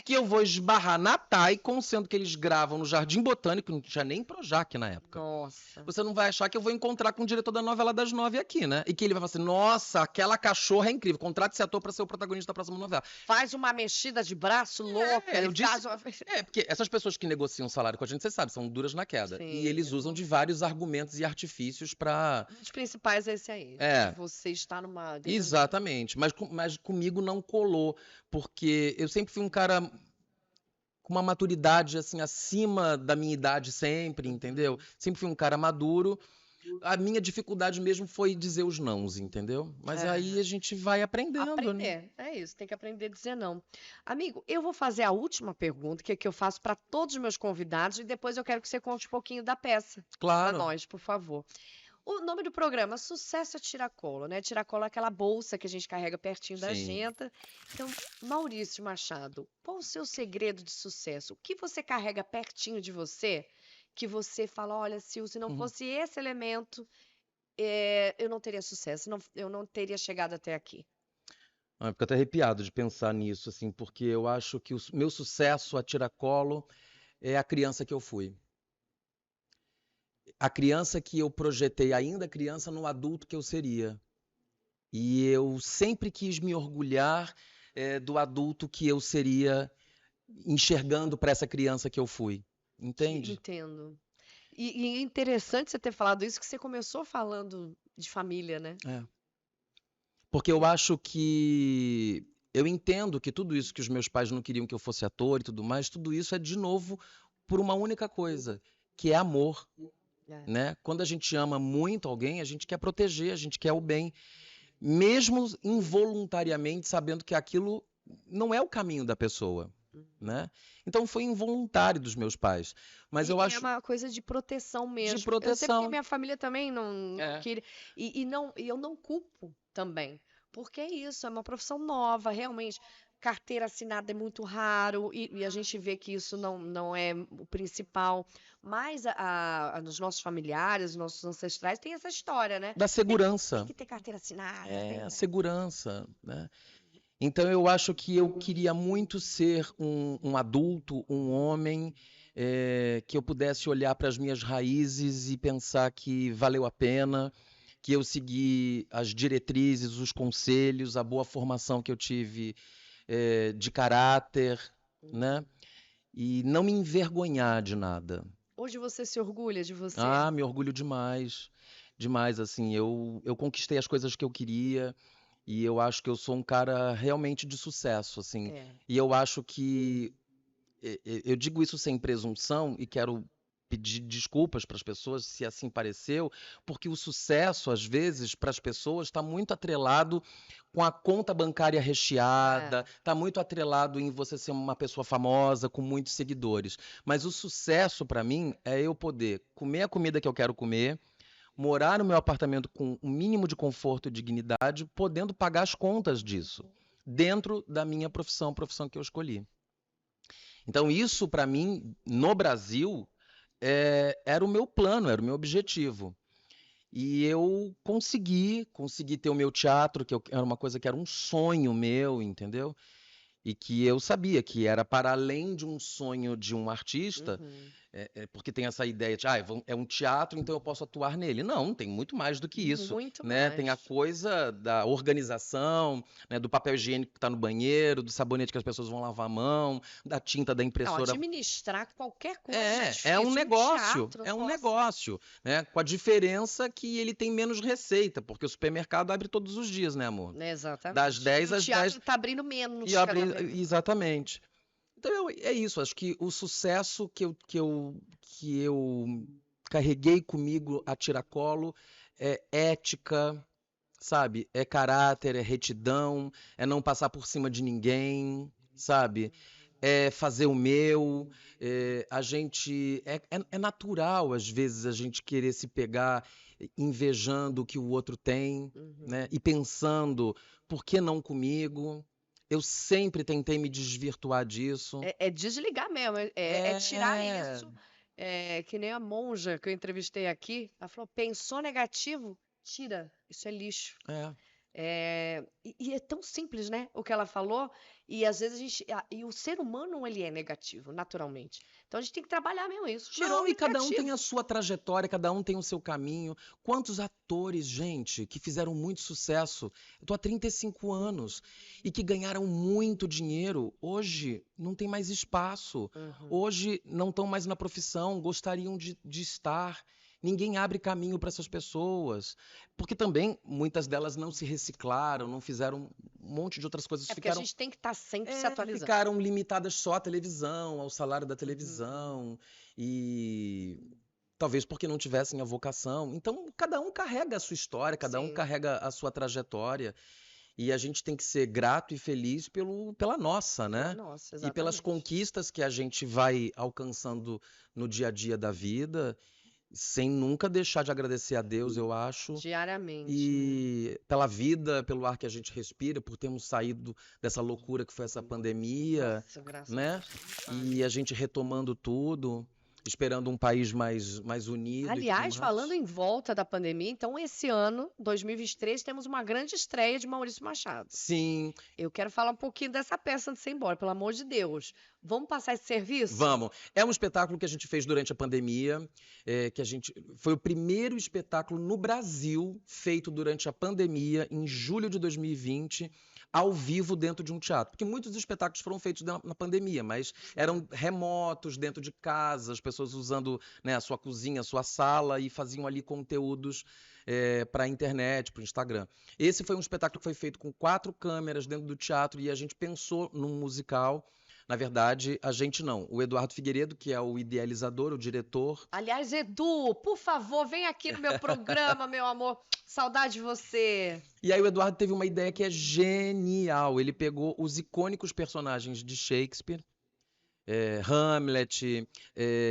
que eu vou esbarrar na Taikon, sendo que eles gravam no Jardim Botânico, não tinha nem Projac na época. Nossa. Você não vai achar que eu vou encontrar com o diretor da novela das 9 aqui, né? E que ele vai falar assim: nossa, aquela cachorra é incrível, contrate esse ator para ser o protagonista da próxima novela. Faz uma mexida de braço louca. eu Ele disse- faz uma... Porque essas pessoas que negociam salário com a gente, você sabe, são duras na queda. Sim, E eles usam de vários argumentos e artifícios para. Um dos principais é esse aí. É. Você está numa grande... Exatamente. Mas comigo não colou, porque eu sempre fui um cara com uma maturidade assim acima da minha idade sempre, entendeu? Sempre fui um cara maduro. A minha dificuldade mesmo foi dizer os nãos, entendeu? Mas aí a gente vai aprendendo, né? Aprender, é isso, tem que aprender a dizer não. Amigo, eu vou fazer a última pergunta, que é que eu faço para todos os meus convidados, e depois eu quero que você conte um pouquinho da peça para Claro. nós, por favor. O nome do programa, Sucesso a Tiracolo, né? Tiracolo é aquela bolsa que a gente carrega pertinho da Sim. gente. Então, Maurício Machado, qual o seu segredo de sucesso? O que você carrega pertinho de você que você fala, olha, Sil, se não Uhum. fosse esse elemento, eu não teria sucesso, eu não teria chegado até aqui. Eu fico até arrepiado de pensar nisso, assim, porque eu acho que o meu sucesso a tiracolo é a criança que eu fui. A criança que eu projetei, ainda criança, no adulto que eu seria. E eu sempre quis me orgulhar do adulto que eu seria, enxergando para essa criança que eu fui. Entende? Entendo. E é interessante você ter falado isso, que você começou falando de família, né? Porque eu acho que. Eu entendo que tudo isso que os meus pais não queriam que eu fosse ator e tudo mais, tudo isso é, de novo, por uma única coisa, que é amor. É. Né? Quando a gente ama muito alguém, a gente quer proteger, a gente quer o bem. Mesmo involuntariamente, sabendo que aquilo não é o caminho da pessoa. Né? Então foi involuntário dos meus pais. Mas eu É acho. uma coisa de proteção mesmo. De proteção. Eu sei porque minha família também não É. queria. E eu não culpo também. Porque é isso, é uma profissão nova, realmente. Carteira assinada é muito raro e a gente vê que isso não é o principal. Mas os nossos familiares, os nossos ancestrais têm essa história, né? Da segurança. Tem que ter carteira assinada. A segurança, né? Então eu acho que eu queria muito ser um adulto, um homem, que eu pudesse olhar para as minhas raízes e pensar que valeu a pena, que eu segui as diretrizes, os conselhos, a boa formação que eu tive de caráter, né? E não me envergonhar de nada. Hoje você se orgulha de você? Ah, me orgulho demais. Demais, assim, eu conquistei as coisas que eu queria. E eu acho que eu sou um cara realmente de sucesso, assim. E eu acho que eu digo isso sem presunção e quero pedir desculpas para as pessoas se assim pareceu, porque o sucesso, às vezes, para as pessoas, está muito atrelado com a conta bancária recheada, está muito atrelado em você ser uma pessoa famosa, com muitos seguidores. Mas o sucesso, para mim, é eu poder comer a comida que eu quero comer, morar no meu apartamento com um mínimo de conforto e dignidade, podendo pagar as contas disso, dentro da minha profissão, profissão que eu escolhi. Então, isso, para mim, no Brasil, era o meu plano, era o meu objetivo. E eu consegui ter o meu teatro, era uma coisa que era um sonho meu, entendeu? E que eu sabia que era para além de um sonho de um artista, Uhum. porque tem essa ideia de, é um teatro, então eu posso atuar nele. Não, tem muito mais do que isso, Muito né? Tem a mais. coisa da organização, né, do papel higiênico que está no banheiro, do sabonete que as pessoas vão lavar a mão, da tinta da Não, impressora. administrar qualquer coisa É difícil. um negócio, teatro, é um nossa. negócio, né? Com a diferença que ele tem menos receita, porque o supermercado abre todos os dias, né, amor? Exatamente. Das 10 E o às teatro 10 está abrindo menos e abre, cada vez. exatamente. Então é isso, acho que o sucesso que eu carreguei comigo a tiracolo é ética, sabe? É caráter, é retidão, é não passar por cima de ninguém, sabe? É fazer o meu. A gente é natural às vezes a gente querer se pegar invejando o que o outro tem, né? E pensando por que não comigo? Eu sempre tentei me desvirtuar disso. É desligar mesmo, é tirar isso. Que nem a monja que eu entrevistei aqui, ela falou: pensou negativo, tira, isso é lixo. E é tão simples, né? O que ela falou, e às vezes e o ser humano, ele é negativo, naturalmente. Então a gente tem que trabalhar mesmo isso. Tirou Não, o e cada um negativo. tem a sua trajetória, cada um tem o seu caminho. Quantos atores, gente, que fizeram muito sucesso? Eu tô há 35 anos e que ganharam muito dinheiro, hoje não tem mais espaço. Hoje não estão mais na profissão, gostariam de estar. Ninguém abre caminho para essas pessoas, porque também muitas delas não se reciclaram, não fizeram um monte de outras coisas, Porque a gente tem que estar sempre se atualizando. ficaram limitadas só à televisão, ao salário da televisão, e talvez porque não tivessem a vocação. Então, cada um carrega a sua história, cada um Sim. carrega a sua trajetória, e a gente tem que ser grato e feliz pela nossa, né? Nossa, E pelas exatamente. conquistas que a gente vai alcançando no dia a dia da vida, sem nunca deixar de agradecer a Deus, eu acho. Diariamente. E pela vida, pelo ar que a gente respira, por termos saído dessa loucura que foi essa pandemia, Nossa, graças né? a Deus. E a gente retomando tudo, esperando um país mais unido. Aliás, e tudo mais. falando em volta da pandemia, então esse ano, 2023, temos uma grande estreia de Maurício Machado. Sim. Eu quero falar um pouquinho dessa peça antes de ir embora, pelo amor de Deus. Vamos passar esse serviço? Vamos. É um espetáculo que a gente fez durante a pandemia, foi o primeiro espetáculo no Brasil feito durante a pandemia, em julho de 2020, ao vivo dentro de um teatro. Porque muitos espetáculos foram feitos na pandemia, mas eram remotos, dentro de casa, as pessoas usando, né, a sua cozinha, a sua sala, e faziam ali conteúdos para a internet, para o Instagram. Esse foi um espetáculo que foi feito com 4 câmeras dentro do teatro, e a gente pensou num musical. Na verdade, a gente não. O Eduardo Figueiredo, que é o idealizador, o diretor. Aliás, Edu, por favor, vem aqui no meu programa, meu amor. Saudade de você. E aí o Eduardo teve uma ideia que é genial. Ele pegou os icônicos personagens de Shakespeare, Hamlet,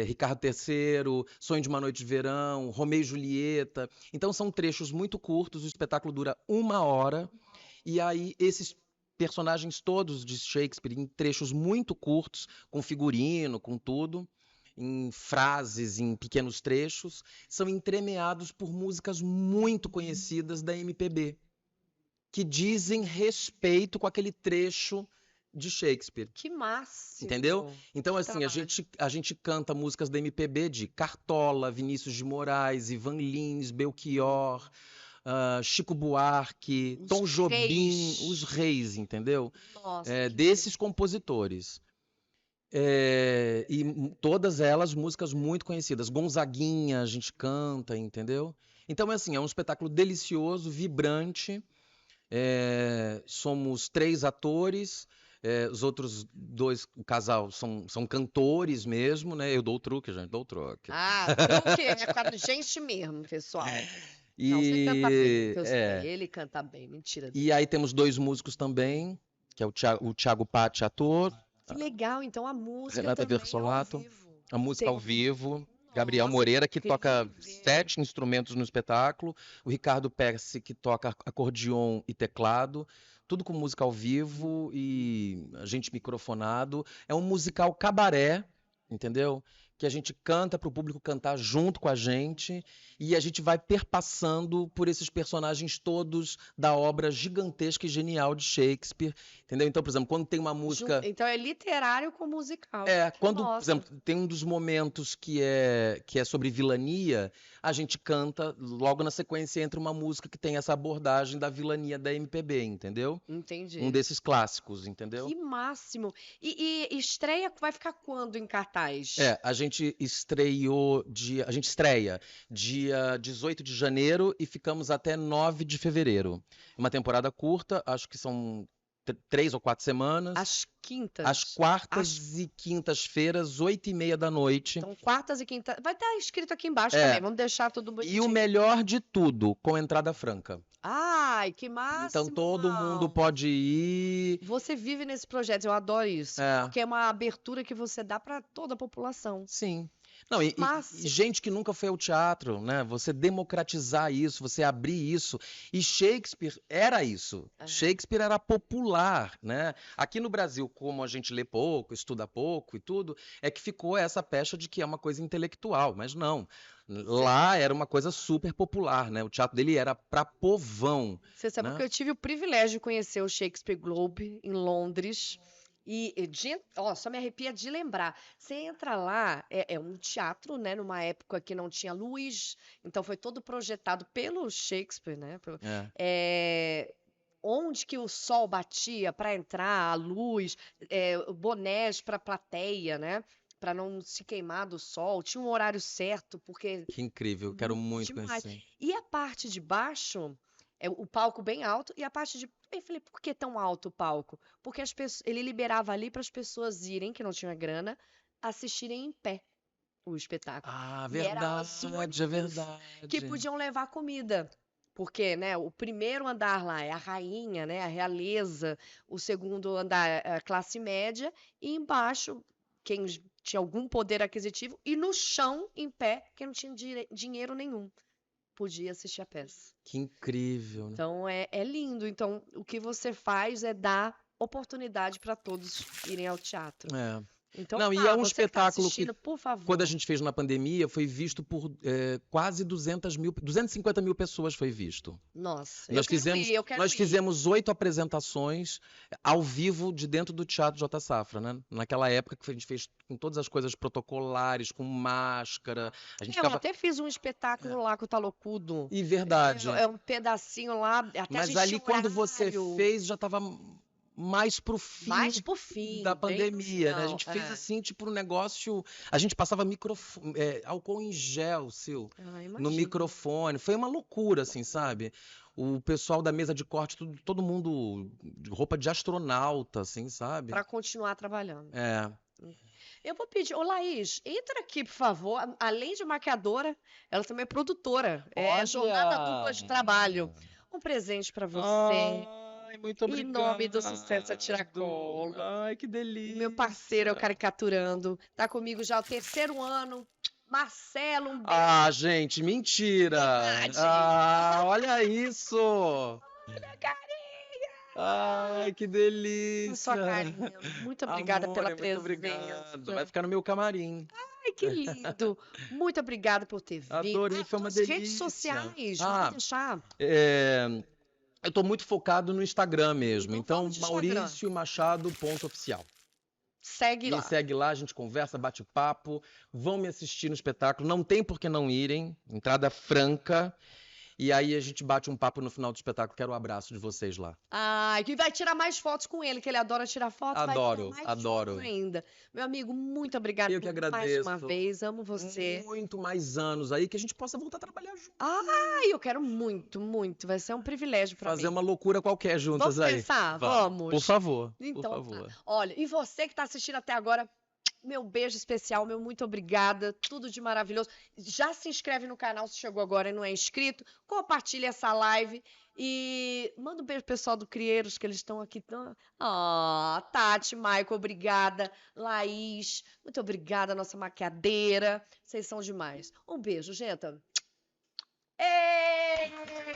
Ricardo III, Sonho de uma Noite de Verão, Romeu e Julieta. Então são trechos muito curtos, o espetáculo dura 1 hora. E aí esses personagens todos de Shakespeare em trechos muito curtos, com figurino, com tudo, em frases, em pequenos trechos, são entremeados por músicas muito conhecidas da MPB, que dizem respeito com aquele trecho de Shakespeare. Que máximo. Entendeu? Então, assim, a gente canta músicas da MPB de Cartola, Vinícius de Moraes, Ivan Lins, Belchior, Chico Buarque, Tom Jobim, os reis, entendeu? Nossa, desses compositores. E todas elas músicas muito conhecidas. Gonzaguinha a gente canta, entendeu? Então, assim, é um espetáculo delicioso, vibrante. Somos 3 atores, Os outros dois, o casal, são cantores mesmo, né? Eu dou o truque, gente, dou o truque. Ah, truque é com a gente mesmo, pessoal. Não, você canta bem, que eu sei. Ele canta bem, mentira dele. E aí temos 2 músicos também, que é o Thiago Patti, ator, Que legal, então a música Renata também Versolato, ao vivo. a música ao vivo, Gabriel Nossa, Moreira, que toca incrível. 7 instrumentos no espetáculo, o Ricardo Persi, que toca acordeon e teclado, tudo com música ao vivo e a gente microfonado. É um musical cabaré, entendeu? Que a gente canta para o público cantar junto com a gente e a gente vai perpassando por esses personagens todos da obra gigantesca e genial de Shakespeare, entendeu? Então, por exemplo, quando tem uma música... Então é literário com musical. Quando, por Nossa. exemplo, tem um dos momentos que é sobre vilania, a gente canta, logo na sequência entra uma música que tem essa abordagem da vilania da MPB, entendeu? Entendi. Um desses clássicos, entendeu? Que máximo. E estreia vai ficar quando em cartaz? A gente a gente estreia dia 18 de janeiro e ficamos até 9 de fevereiro. Uma temporada curta, acho que são 3 ou 4 semanas. Às quintas? Às quartas e quintas-feiras, 8h30 da noite. Então, quartas e quintas. Vai estar escrito aqui embaixo também. Vamos deixar tudo bonitinho. E o melhor de tudo, com entrada franca. Ai, que máximo! Então todo mundo pode ir. Você vive nesse projeto, eu adoro isso. Porque é uma abertura que você dá para toda a população. Sim. Não, e gente que nunca foi ao teatro, né? Você democratizar isso, você abrir isso. E Shakespeare era isso. Shakespeare era popular, né? Aqui no Brasil, como a gente lê pouco, estuda pouco e tudo, é que ficou essa pecha de que é uma coisa intelectual, mas não. Lá era uma coisa super popular, né? O teatro dele era para povão. Você sabe que eu tive o privilégio de conhecer o Shakespeare Globe em Londres. Só me arrepia de lembrar. Você entra lá, é um teatro, né? Numa época que não tinha luz, então foi todo projetado pelo Shakespeare, né? Onde que o sol batia para entrar, a luz, bonés para a plateia, né? Para não se queimar do sol. Tinha um horário certo, porque... Que incrível, quero muito demais. conhecer. E a parte de baixo... o palco bem alto e a parte de... Eu falei, por que tão alto o palco? Porque ele liberava ali para as pessoas irem, que não tinha grana, assistirem em pé o espetáculo. Ah, verdade, é verdade. Que podiam levar comida. Porque, né, o primeiro andar lá é a rainha, né, a realeza, o segundo andar é a classe média, e embaixo, quem tinha algum poder aquisitivo, e no chão, em pé, quem não tinha dinheiro nenhum. Podia assistir a peça. Que incrível, né? Então é lindo. Então o que você faz é dar oportunidade para todos irem ao teatro. Então, não, e é um você espetáculo que tá por favor. Quando a gente fez na pandemia, foi visto por quase 250 mil pessoas foi visto. Nossa, nós fizemos 8 apresentações ao vivo de dentro do Teatro J. Safra, né? Naquela época que a gente fez com todas as coisas protocolares, com máscara. Eu até fiz um espetáculo lá com o Talocudo. E verdade. É um pedacinho lá, até mas ali quando você fez, já estava mais pro fim da pandemia, né? A gente fez assim, tipo, um negócio... A gente passava álcool em gel, no microfone. Foi uma loucura, assim, sabe? O pessoal da mesa de corte, todo mundo de roupa de astronauta, assim, sabe? Para continuar trabalhando. Eu vou pedir, Laís, entra aqui, por favor. Além de maquiadora, ela também é produtora. É jornada dupla de trabalho. Um presente para você. Muito obrigado. Em nome do Sucesso a Tiracolo. Ai, que delícia. Meu parceiro, eu caricaturando. Tá comigo já o 3º ano. Marcelo, um beijo. Ah, gente, mentira. Olha isso. Olha a carinha. Ai, que delícia. Sua carinha. Muito obrigada pela presença. Obrigado. Vai ficar no meu camarim. Ai, que lindo. Muito obrigada por ter vindo. Adorei, foi uma delícia. Redes sociais, vou deixar. Eu tô muito focado no Instagram mesmo. Então, mauriciomachado.oficial. Segue lá. Me segue lá, a gente conversa, bate papo. Vão me assistir no espetáculo. Não tem por que não irem. Entrada franca. E aí a gente bate um papo no final do espetáculo. Quero o abraço de vocês lá. Ai, que vai tirar mais fotos com ele, que ele adora tirar fotos, vai tirar Adoro, mais adoro. fotos ainda. Meu amigo, muito obrigada Eu que mais uma agradeço. vez, amo você. Muito mais anos aí que a gente possa voltar a trabalhar junto. Ai, eu quero muito, muito. Vai ser um privilégio pra Fazer mim. uma loucura qualquer juntas Vamos aí. pensar? Vamos. Por favor, Então, por tá. favor. Olha, e você que tá assistindo até agora, meu beijo especial, meu muito obrigada, tudo de maravilhoso. Já se inscreve no canal se chegou agora e não é inscrito, compartilha essa live e manda um beijo pro pessoal do Crieiros, que eles estão aqui. Tati, Maico, obrigada. Laís, muito obrigada, nossa maquiadeira. Vocês são demais. Um beijo, gente. Ei!